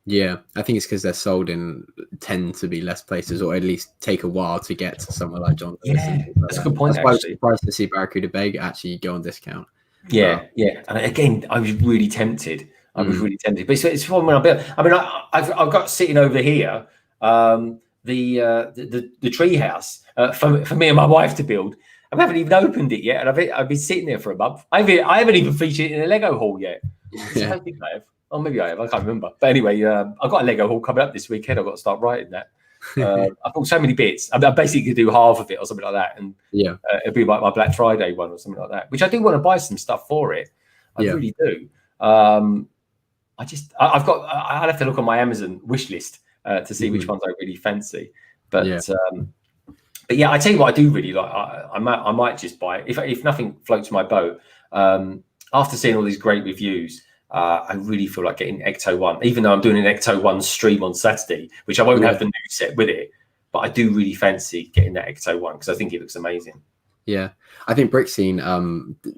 Yeah, I think it's because they're sold in tend to be less places, or at least take a while to get to somewhere like John. That's a good point. That's why I was surprised to see Barracuda Bay actually go on discount. And again, I was really tempted. But it's fun when I built. I mean, I've got sitting over here the tree house for me and my wife to build. I haven't even opened it yet, and I've been sitting there for a month. I haven't even featured it in a Lego haul yet. I don't think I have. Oh, maybe I have. I can't remember. But anyway, I've got a Lego haul coming up this weekend. I've got to start writing that. I bought so many bits. I basically could do half of it or something like that, and it'll be like my Black Friday one or something like that. Which I do want to buy some stuff for it. I really do. I'll have to look on my Amazon wish list to see which ones I really fancy. But yeah, I tell you what, I do really like. I might just buy it if nothing floats my boat. After seeing all these great reviews. I really feel like getting Ecto 1, even though I'm doing an Ecto 1 stream on Saturday, which I won't have the new set with it, but I do really fancy getting that Ecto 1 because I think it looks amazing. Yeah, I think Brixine,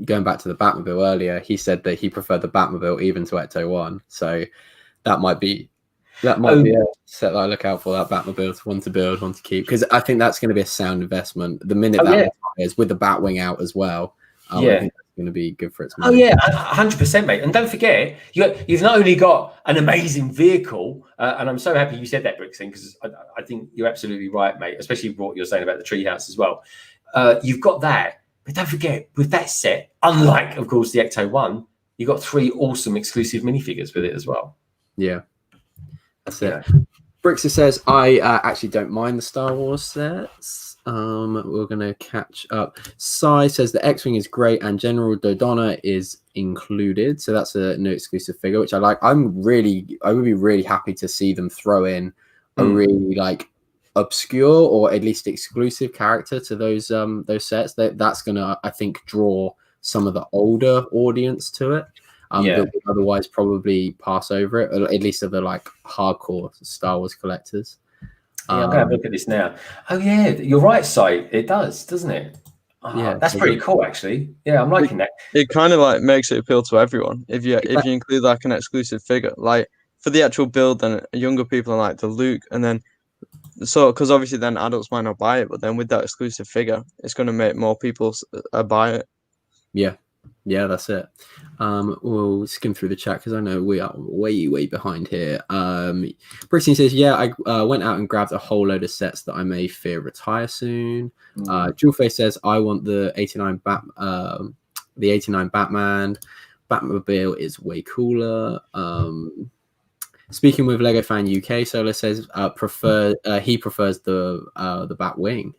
going back to the Batmobile earlier, he said that he preferred the Batmobile even to Ecto 1. So that might be a set that I look out for, that Batmobile, one to build, one to keep, because I think that's going to be a sound investment. The minute that is with the Batwing out as well, I think going to be good for its money. 100%, mate. And don't forget, you've not only got an amazing vehicle, and I'm so happy you said that, Brixton, because I think you're absolutely right, mate, especially what you're saying about the treehouse as well. You've got that, but don't forget, with that set, unlike, of course, the Ecto 1, you got 3 awesome exclusive minifigures with it as well. Yeah, that's it. Brixton says, I actually don't mind the Star Wars sets. We're going to catch up. Sai says the X-Wing is great and General Dodonna is included. So that's a new exclusive figure, which I like. I would be really happy to see them throw in a really like obscure or at least exclusive character to those sets. That's going to, I think, draw some of the older audience to it. That would otherwise probably pass over it, or at least of the like hardcore Star Wars collectors. I'm going to have a look at this now. Oh, yeah, you're right, Si. It does, doesn't it? That's pretty cool, actually. Yeah, I'm liking that. It kind of like makes it appeal to everyone if you include like an exclusive figure. Like for the actual build, then younger people are like the Luke, and then because obviously then adults might not buy it, but then with that exclusive figure, it's going to make more people buy it. Yeah, that's it. We'll skim through the chat because I know we are way behind here. Brittany says, I went out and grabbed a whole load of sets that I may fear retire soon. Jewelface says, I want the 89 Batman. Batmobile is way cooler. Speaking with Lego Fan UK, Solar says he prefers the Batwing.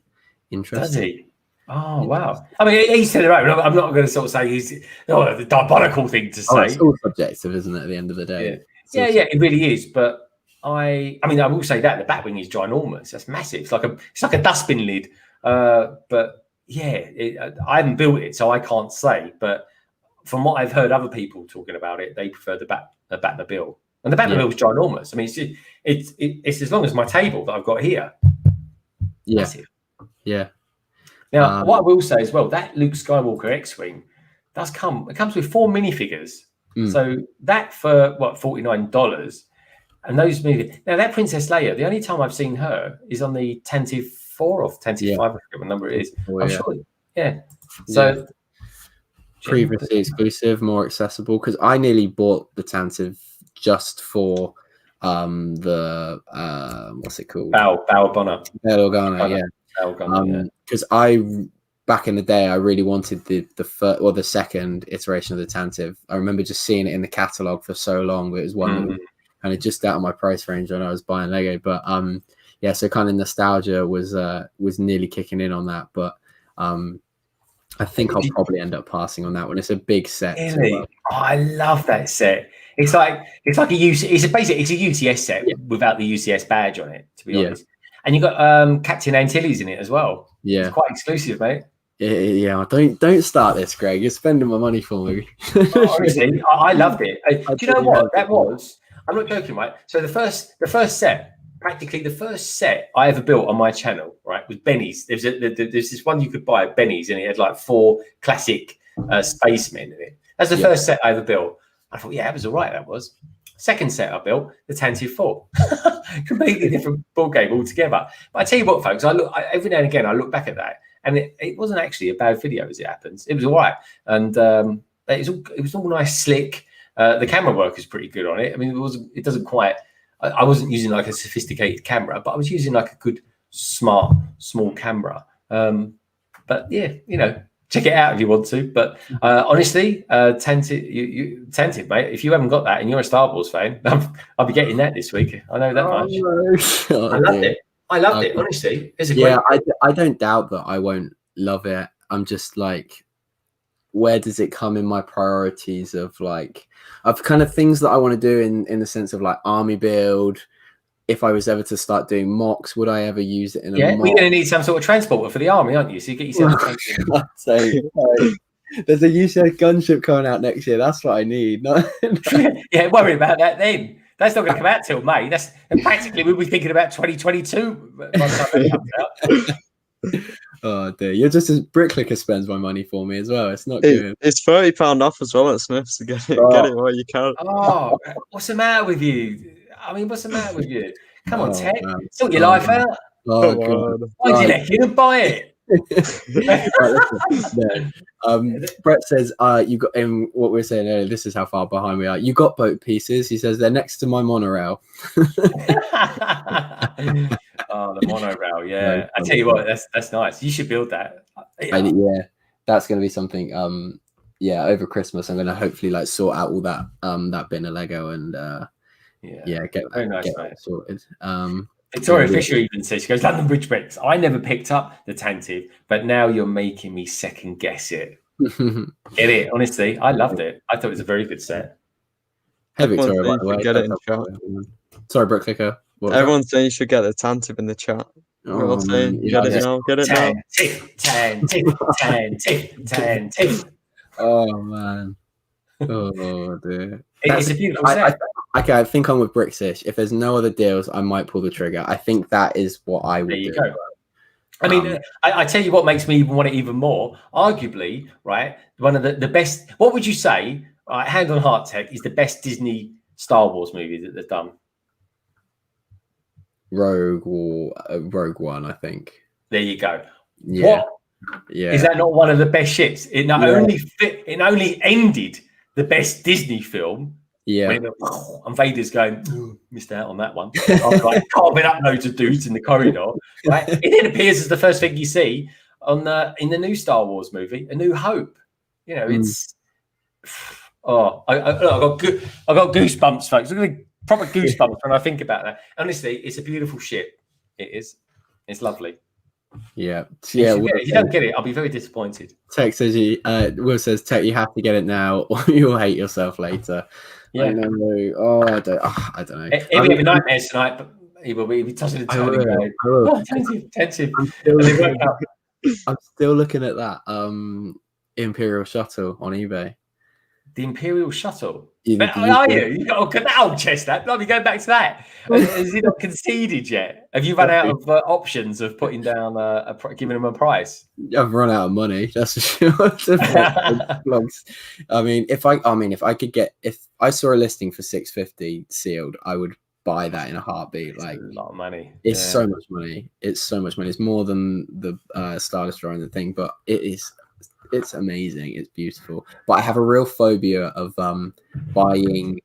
Interesting. Does he? Oh, wow. I mean, he said it right. I'm not going to sort of say he's the diabolical thing to say. It's all subjective, isn't it, at the end of the day? Yeah, it really is. But I will say that the Batwing is ginormous. That's massive. It's like a dustbin lid. But yeah, I haven't built it, so I can't say. But from what I've heard other people talking about it, they prefer the Batmobile. And the Batmobile is ginormous. I mean, it's as long as my table that I've got here. Yeah. Massive. Yeah. Now, what I will say as well, that Luke Skywalker X-Wing does come. It comes with 4 minifigures. So that for $49, and those minifigures. Now that Princess Leia, the only time I've seen her is on the Tantive 4 or Tantive 5, I forget what number it is. I'm sure. Yeah. So previously exclusive, more accessible. Because I nearly bought the Tantive just for the what's it called? Bail Organa. Bail Organa, because back in the day I really wanted the first or the second iteration of the Tantive. I remember just seeing it in the catalog for so long, but it was one that was kind of just out of my price range when I was buying Lego. But so kind of nostalgia was nearly kicking in on that. But I think I'll probably end up passing on that one. It's a big set. Really? Oh, I love that set. It's like a UCS set without the UCS badge on it, to be honest. And you got Captain Antilles in it as well. Yeah, it's quite exclusive, mate. Yeah, don't start this, Greg. You're spending my money for me. Honestly, I loved it. Do you know what that was? I'm not joking, right? So the first set, practically the first set I ever built on my channel, right, was Benny's. There's this one you could buy at Benny's, and it had like 4 classic spacemen in it. That's the first set I ever built. I thought, yeah, that was all right. That was. Second set I built, the Tantive 4. Completely different ball game altogether. But I tell you what, folks, every now and again I look back at that, and it wasn't actually a bad video as it happens. It was all right, and it was all nice, slick. The camera work is pretty good on it. I mean, it doesn't quite. I wasn't using like a sophisticated camera, but I was using like a good, smart, small camera. But yeah, you know, check it out if you want to. But honestly, Tantive, mate, if you haven't got that and you're a Star Wars fan, I'll be getting that this week. I know that much. No. I loved it. I loved it, honestly. It's a great I don't doubt that I won't love it. I'm just like, where does it come in my priorities of kind of things that I want to do in the sense of like army build? If I was ever to start doing mocks, would I ever use it in a mock? We're going to need some sort of transporter for the army, aren't you? So you get yourself a there's a UCS gunship coming out next year. That's what I need. Yeah, worry about that then. That's not going to come out till May. And practically we'll be thinking about 2022 by the time that comes out. Oh dear, you're just as Bricklicker spends my money for me as well. It's not good. It's £30 off as well at Smith's to get it while you can. Oh, what's the matter with you? I mean, what's the matter with you? Come on, Ted. Sort your life out. Oh, God. Why did you let him buy it? Brett says, you got in what we were saying earlier. This is how far behind we are. You got boat pieces. He says they're next to my monorail. Oh, the monorail, yeah. I tell you what, that's nice. You should build that. Yeah, that's going to be something. Over Christmas, I'm going to hopefully like sort out all that bin of Lego and get that sorted. Victoria Fisher even says, she goes, London Bridge bricks. I never picked up the Tantive, but now you're making me second guess it. Get it? Honestly, I loved it. I thought it was a very good set. Hey, Victoria, by the way. Get it in the chat. Sorry, Bricklicker. Everyone's saying you should get the Tantive in the chat. Everyone's saying, get it now, get it now. Tantive. Oh, man. Oh, dear. It's a beautiful set. I think I'm with Brixish. If there's no other deals, I might pull the trigger. I think that is what I would do. Go. I mean, I tell you what makes me want it even more. Arguably, right, one of the best. What would you say? Hand on heart, Tech is the best Disney Star Wars movie that they've done. Rogue One, I think. There you go. Yeah. What? Yeah. Is that not one of the best shits? It only ended the best Disney film. Yeah. And Vader's going, missed out on that one. I'm like carving up loads of dudes in the corridor. Right? It then appears as the first thing you see in the new Star Wars movie, A New Hope. You know, it's I got goosebumps, folks. Look at the proper goosebumps when I think about that. Honestly, it's a beautiful ship. It is. It's lovely. Yeah. If you don't get it, I'll be very disappointed. Tech says Will says, Tech, you have to get it now or you'll hate yourself later. Yeah. I know. I don't know. He'll be having nightmares tonight, but he will be tossing and turning. Tensive. I'm still looking at that Imperial shuttle on eBay. The Imperial shuttle? Are you? You got that old chestnut. Let me go back to that. Has he not conceded yet? Have you run out of options of putting down giving him a price? I've run out of money. That's for sure. I mean, if I saw a listing for $650 sealed, I would buy that in a heartbeat. It's like a lot of money. It's so much money. It's so much money. It's more than the Star Destroyer and the thing, but it's amazing. It's beautiful. But I have a real phobia of buying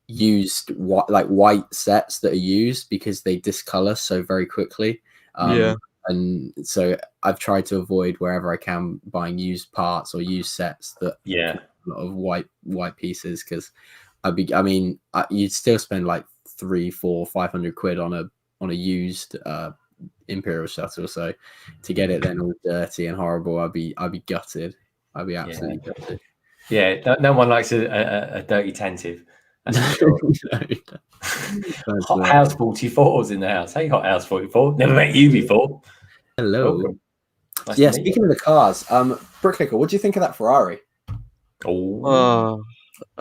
used white sets that are used because they discolor so very quickly. And so I've tried to avoid wherever I can buying used parts or used sets that a lot of white pieces, because you'd still spend like 300, 400, 500 quid on a used Imperial shuttle. So to get it then all dirty and horrible, I'd be gutted. I'd be absolutely gutted. Yeah, no one likes a dirty Tantive. That's for sure. Hot House 44's in the house. Hey, Hot House 44. Never met you before. Hello. Nice speaking of the cars, Bricklicker, what do you think of that Ferrari? Oh,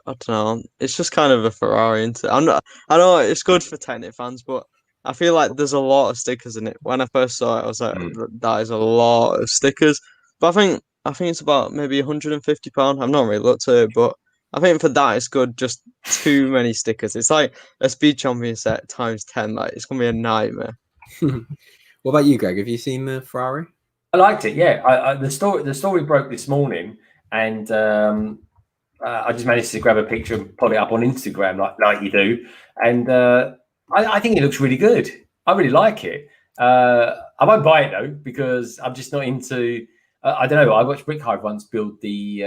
I don't know. It's just kind of a Ferrari, isn't it? I know it's good for Technic fans, but I feel like there's a lot of stickers in it. When I first saw it, I was like, that is a lot of stickers. But I think it's about maybe £150. I've not really looked at it, but I think for that it's good. Just too many stickers. It's like a Speed Champion set times 10. Like it's gonna be a nightmare. What about you, Greg? Have you seen the Ferrari? I liked it. Yeah, the story broke this morning, and I just managed to grab a picture and put it up on Instagram, like you do. And I think it looks really good. I really like it. I won't buy it though because I'm just not into. I don't know. I watched Brick Hive once build the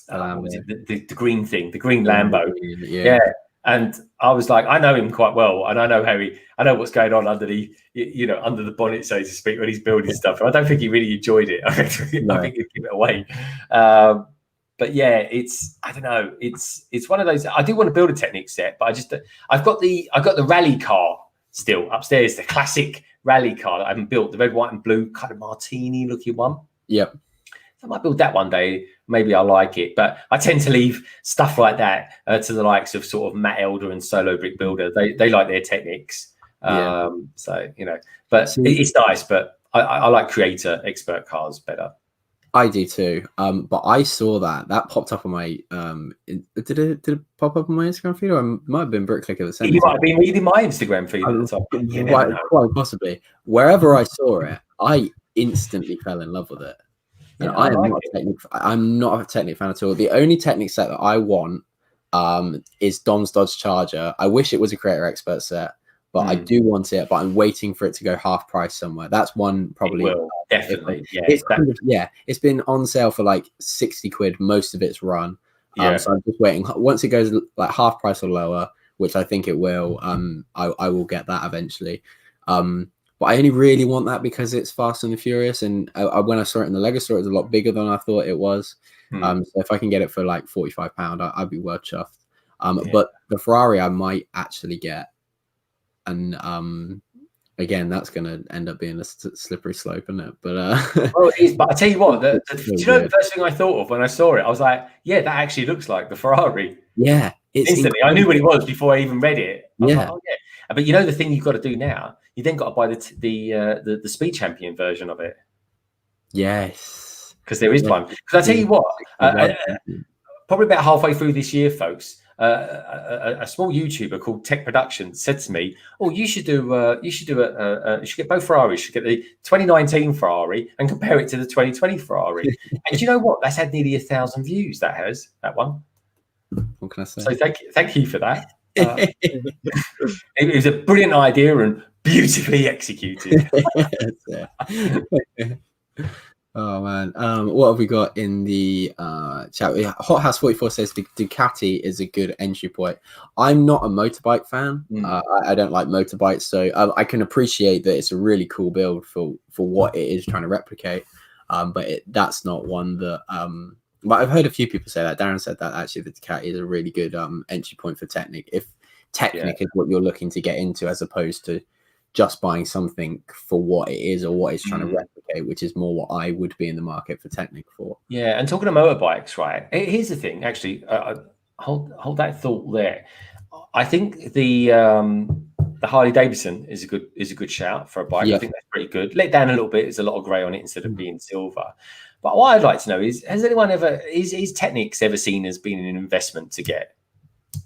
what was it? The green thing, the green Lambo. Yeah. And I was like, I know him quite well, and I know I know what's going on under the, under the bonnet, so to speak, when he's building stuff. And I don't think he really enjoyed it. I think he'd give it away. But yeah, I don't know. It's one of those. I do want to build a Technic set, but I've got the rally car still upstairs, the classic rally car that I haven't built, the red, white, and blue kind of martini looking one. Yep. I might build that one day. Maybe I'll like it, but I tend to leave stuff like that to the likes of sort of Matt Elder and Solo Brick Builder. They like their Technics. So, but it's nice, but I like creator expert cars better. I do too. But I saw that popped up on my did it pop up on my Instagram feed, or it might have been BrickClicker that sent it. You might have been reading my Instagram feed at the time. Quite possibly. Wherever I saw it, I instantly fell in love with it. And I'm not a Technic fan at all. The only Technic set that I want is Dom's Dodge Charger. I wish it was a creator expert set, but I do want it. But I'm waiting for it to go half price somewhere. That's one probably. It will, definitely. It's been on sale for like 60 quid. Most of it's run. So I'm just waiting. Once it goes like half price or lower, which I think it will, I will get that eventually. But I only really want that because it's Fast and the Furious, and when I saw it in the Lego store, it was a lot bigger than I thought it was. So if I can get it for like £45, I'd be well chuffed. But the Ferrari I might actually get, and again, that's going to end up being a slippery slope, isn't it? But well, it is. But I tell you what, do you know the first thing I thought of when I saw it? I was like, yeah, that actually looks like the Ferrari. Yeah, instantly. I knew what it was before I even read it. I was like, oh, yeah. But the thing you've got to do now, you then got to buy the Speed Champion version of it. Yes, because there is one. Because I tell you what, probably about halfway through this year, folks, a small YouTuber called Tech Production said to me, "Oh, you should get both Ferraris. You should get the 2019 Ferrari and compare it to the 2020 Ferrari." And you know what? That's had nearly 1,000 views. That one. What can I say? So thank you for that. It was a brilliant idea and beautifully executed. Oh man, what have we got in the chat? Hot House 44 says the Ducati is a good entry point. I'm not a motorbike fan. I don't like motorbikes, so I can appreciate that it's a really cool build for what it is trying to replicate. But that's not one that but I've heard a few people say that. Darren said that actually the Ducati is a really good entry point for Technic. If Technic is what you're looking to get into, as opposed to just buying something for what it is or what it's trying to replicate, which is more what I would be in the market for Technic for. Yeah, and talking of motorbikes, right? Here's the thing. Actually, hold that thought there. I think the Harley Davidson is a good shout for a bike. I think that's pretty good. Let down a little bit. There's a lot of grey on it instead of being silver. But what I'd like to know is, has anyone ever is Technics ever seen as being an investment to get?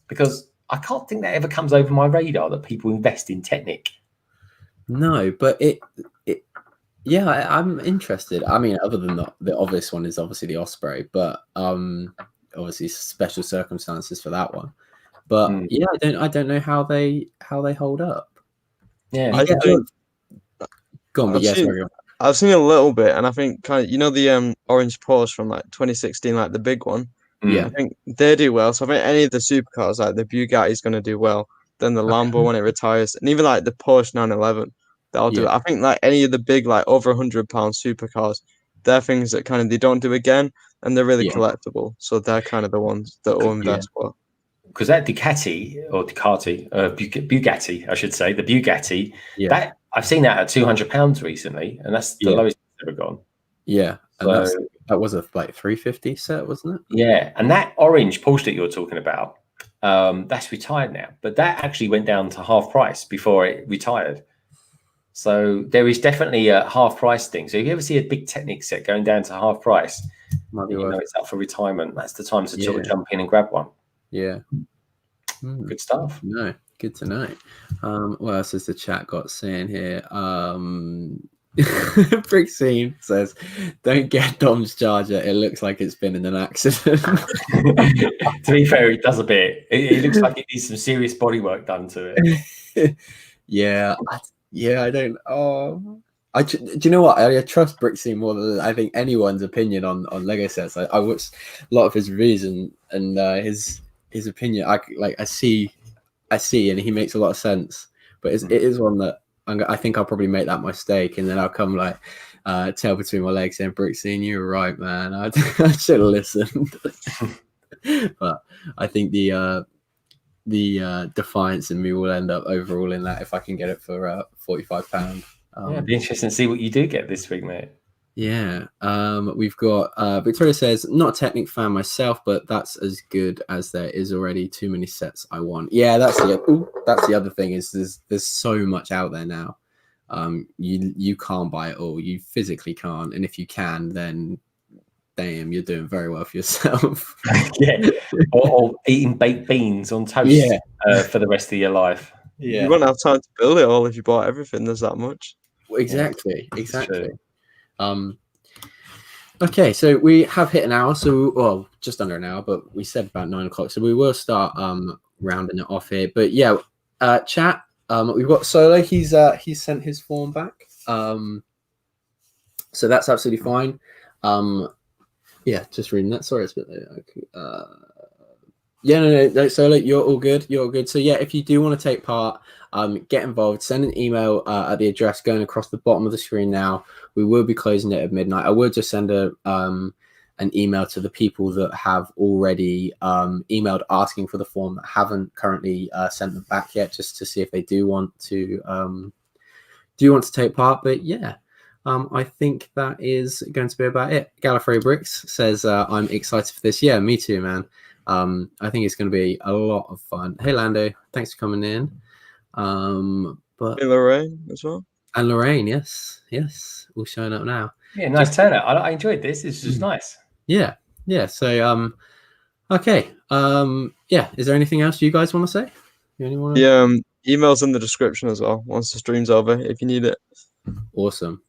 Because I can't think that ever comes over my radar that people invest in Technic. No, but I'm interested. I mean, other than the obvious one is obviously the Osprey, but obviously special circumstances for that one. But I don't know how they hold up. Yeah, go on, but sorry. I've seen a little bit, and I think kind of the orange Porsche from like 2016, like the big one. Yeah, I think they do well. So I think any of the supercars, like the Bugatti, is going to do well. Then the Lambo when it retires, and even like the Porsche 911, that'll do it. I think like any of the big like over £100 supercars, they're things that kind of they don't do again, and they're really collectible. So they're kind of the ones that will invest well. Because that Bugatti, I should say, the Bugatti, that I've seen that at £200 recently, and that's the lowest it's ever gone. Yeah, so That was a like 350 set, wasn't it? Yeah, and that orange Porsche that you're talking about, that's retired now, but that actually went down to half price before it retired. So there is definitely a half price thing. So if you ever see a big Technic set going down to half price, you know it's up for retirement. That's the time to sort of jump in and grab one. Yeah. Good stuff. No, good to know. What else has the chat got saying here? Brixine says, "Don't get Dom's charger. It looks like it's been in an accident." To be fair, it does a bit. It looks like it needs some serious bodywork done to it. Yeah, I don't. Oh, do you know what? I trust Brixine more than I think anyone's opinion on Lego sets. I watched a lot of his reviews and his opinion. I see, and he makes a lot of sense. But it is one that I think I'll probably make that mistake, and then I'll come like tail between my legs saying, "Brixine, you were right, man. I should have listened." But I think the defiance in me will end up overruling that if I can get it for £45. It'd be interesting to see what you do get this week, mate. Yeah. We've got Victoria says, "Not a Technic fan myself, but that's as good as there is already. Too many sets I want." Yeah, that's the other thing is there's so much out there now. You can't buy it all. You physically can't, and if you can, then damn, you're doing very well for yourself. Yeah, or eating baked beans on toast for the rest of your life. Yeah, you won't have time to build it all if you bought everything. There's that much. Exactly. Okay, so we have hit an hour, so just under an hour, but we said about 9 o'clock, so we will start rounding it off here. But yeah, chat. We've got Solo. He's sent his form back, so that's absolutely fine. Yeah, just reading that. Sorry, it's a bit late. Yeah, no, Solo, you're all good. You're all good. So yeah, if you do want to take part, get involved. Send an email at the address going across the bottom of the screen now. We will be closing it at midnight. I will just send an email to the people that have already emailed asking for the form that haven't currently sent them back yet, just to see if they do want to take part. But yeah. I think that is going to be about it. Gallifrey Bricks says, "I'm excited for this." Yeah, me too, man. I think it's going to be a lot of fun. Hey, Lando, thanks for coming in. But hey, Lorraine as well. And Lorraine, yes, all showing up now. Yeah, nice turnout. I enjoyed this. This is nice. Yeah. So, okay. Yeah. Is there anything else you guys want to say? Yeah. Emails in the description as well. Once the stream's over, if you need it. Awesome.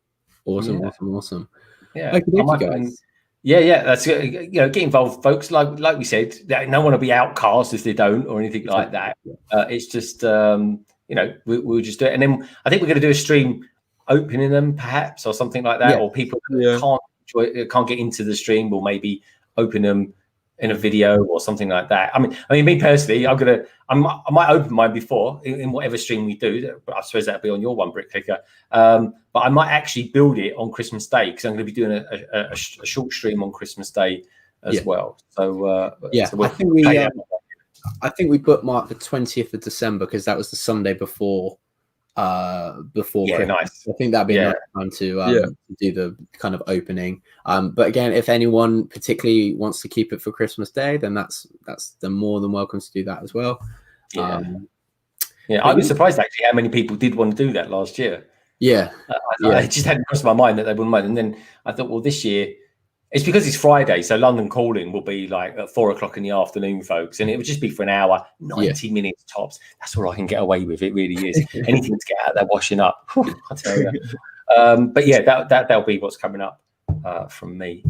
Yeah. Thank you guys. Yeah, that's get involved, folks. Like we said, no one will be outcast if they don't or anything like that. It's just we'll just do it, and then I think we're going to do a stream opening them perhaps or something like that, or people can't get into the stream, will maybe open them in a video or something like that. I mean, me personally, I might open mine before in whatever stream we do. But I suppose that'll be on your one, Brick Clicker. But I might actually build it on Christmas Day because I'm going to be doing a short stream on Christmas Day as well. So so I think we bookmarked the 20th of December because that was the Sunday before Christmas. Nice. I think that'd be a nice time to do the kind of opening. But again, if anyone particularly wants to keep it for Christmas Day, then they're more than welcome to do that as well. I was surprised actually how many people did want to do that last year. I just hadn't crossed my mind that they wouldn't mind, and then I thought, well, this year it's because it's Friday, so London Calling will be like at 4 o'clock in the afternoon, folks, and it would just be for an hour, 90 minutes tops. That's all I can get away with. It really is. Anything to get out there washing up, I tell you. But yeah, that'll be what's coming up from me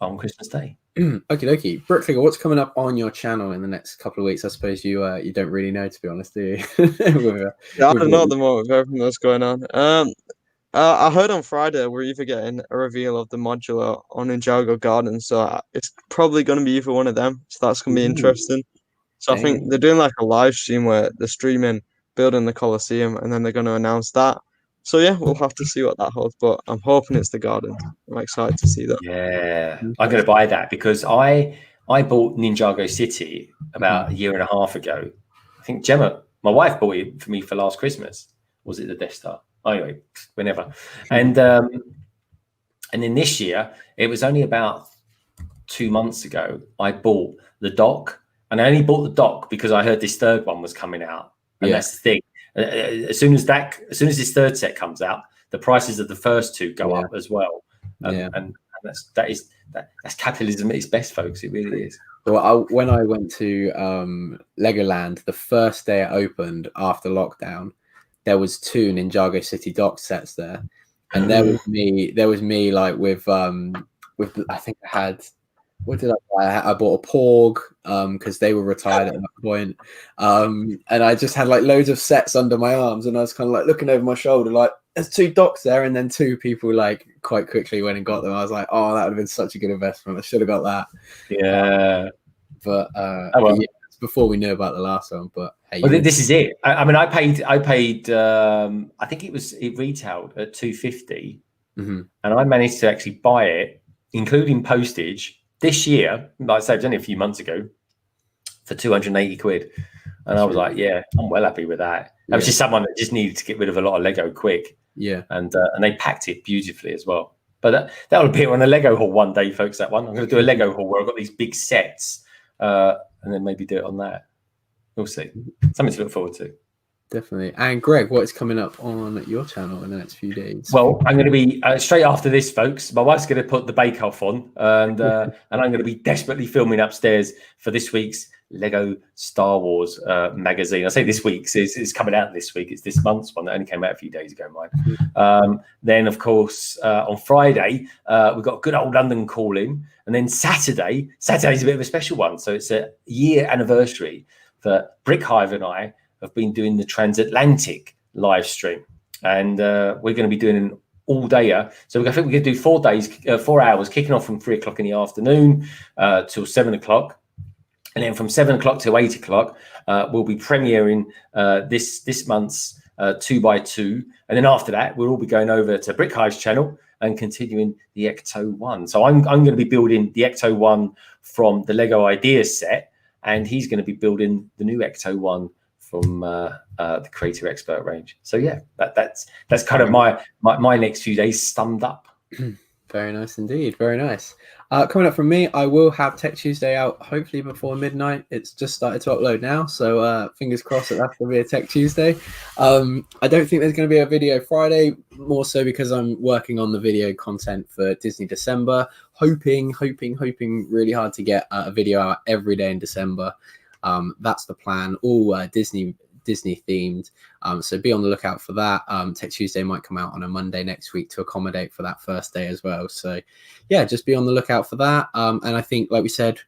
on Christmas Day. Okay. Brookfinger, what's coming up on your channel in the next couple of weeks? I suppose you don't really know, to be honest, do you? I don't know at the moment with everything that's going on. I heard on Friday we're either getting a reveal of the modular on Ninjago Garden, so it's probably going to be either one of them. So that's going to be interesting. So I think they're doing like a live stream where they're streaming building the Colosseum, and then they're going to announce that. So yeah, we'll have to see what that holds, but I'm hoping it's the garden. I'm excited to see that. Yeah, I'm going to buy that because I bought Ninjago City about a year and a half ago. I think Gemma, my wife, bought it for me for last Christmas. Was it the Death Star? Anyway, whenever. And And then this year, it was only about 2 months ago, I bought the dock, and I only bought the dock because I heard this third one was coming out. And that's the thing. As soon as this third set comes out, the prices of the first two go up as well. And that's capitalism at its best, folks. It really is. Well, when I went to Legoland, the first day it opened after lockdown, there was 2 Ninjago City dock sets there, and there was me like with I think I had, what did I buy? I bought a Porg because they were retired at that point, and I just had like loads of sets under my arms, and I was kind of like looking over my shoulder like, there's 2 docks there, and then 2 people like quite quickly went and got them. I was like, oh, that would have been such a good investment. I should have got that. But it's before we knew about the last one. But hey, this is it. I mean, I paid. I think it retailed at $250, and I managed to actually buy it, including postage, this year. Like I said, it was only a few months ago, for 280 quid. And I was like, yeah, I'm well happy with that. That was just someone that just needed to get rid of a lot of Lego quick. And they packed it beautifully as well. But that will appear on a Lego haul one day, folks. That one, I'm going to do a Lego haul where I've got these big sets, and then maybe do it on that. We'll see. Something to look forward to. Definitely. And Greg, what is coming up on your channel in the next few days? Well, I'm going to be straight after this, folks. My wife's going to put the Bake Off on, and I'm going to be desperately filming upstairs for this week's Lego Star Wars magazine. I say this week's, it's coming out this week. It's this month's one that only came out a few days ago, mine. Then, of course, on Friday, we've got good old London calling. And then Saturday's a bit of a special one. So it's a year anniversary for Brick Hive and I have been doing the transatlantic live stream. And we're going to be doing an all-dayer. So I think we're going to do 4 hours, kicking off from 3 o'clock in the afternoon till 7 o'clock. And then from 7 o'clock to 8 o'clock, we'll be premiering this month's 2x2. And then after that, we'll all be going over to Brick Hive's channel and continuing the Ecto 1. So I'm going to be building the Ecto 1 from the Lego Ideas set, and he's going to be building the new Ecto 1 from the Creator Expert range. So yeah, that's kind of my next few days summed up. Very nice indeed. Very nice. Coming up from me, I will have Tech Tuesday out hopefully before midnight. It's just started to upload now, so fingers crossed that that's going to be a Tech Tuesday. I don't think there's going to be a video Friday, more so because I'm working on the video content for Disney December. Hoping really hard to get a video out every day in December. That's the plan. All Disney themed, so be on the lookout for that. Tech Tuesday might come out on a Monday next week to accommodate for that first day as well. So yeah, just be on the lookout for that. And I think, like we said,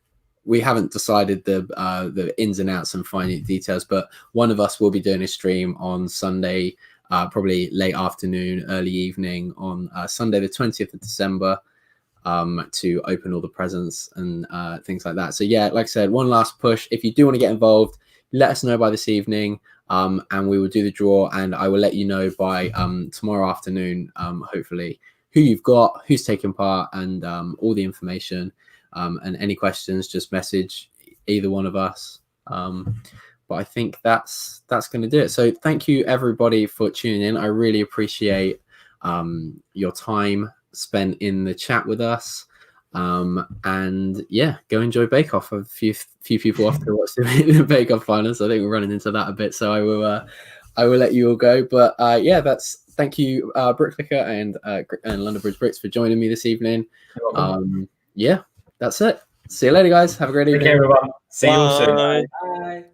we haven't decided the ins and outs and fine details, but one of us will be doing a stream on Sunday, probably late afternoon, early evening on Sunday the 20th of December, to open all the presents and things like that. So yeah, like I said, one last push. If you do want to get involved, let us know by this evening, and we will do the draw, and I will let you know by tomorrow afternoon, hopefully, who you've got, who's taking part, and all the information. And any questions, just message either one of us. But I think that's going to do it. So thank you everybody for tuning in. I really appreciate your time spent in the chat with us. And yeah, go enjoy Bake Off. A few people off to watch the Bake Off finals. I think we're running into that a bit, so I will let you all go. But yeah, thank you, Bricklicker and London Bridge Bricks for joining me this evening. Yeah, that's it. See you later, guys. Have a great evening. Take care, everyone. See you all soon. Bye. Bye.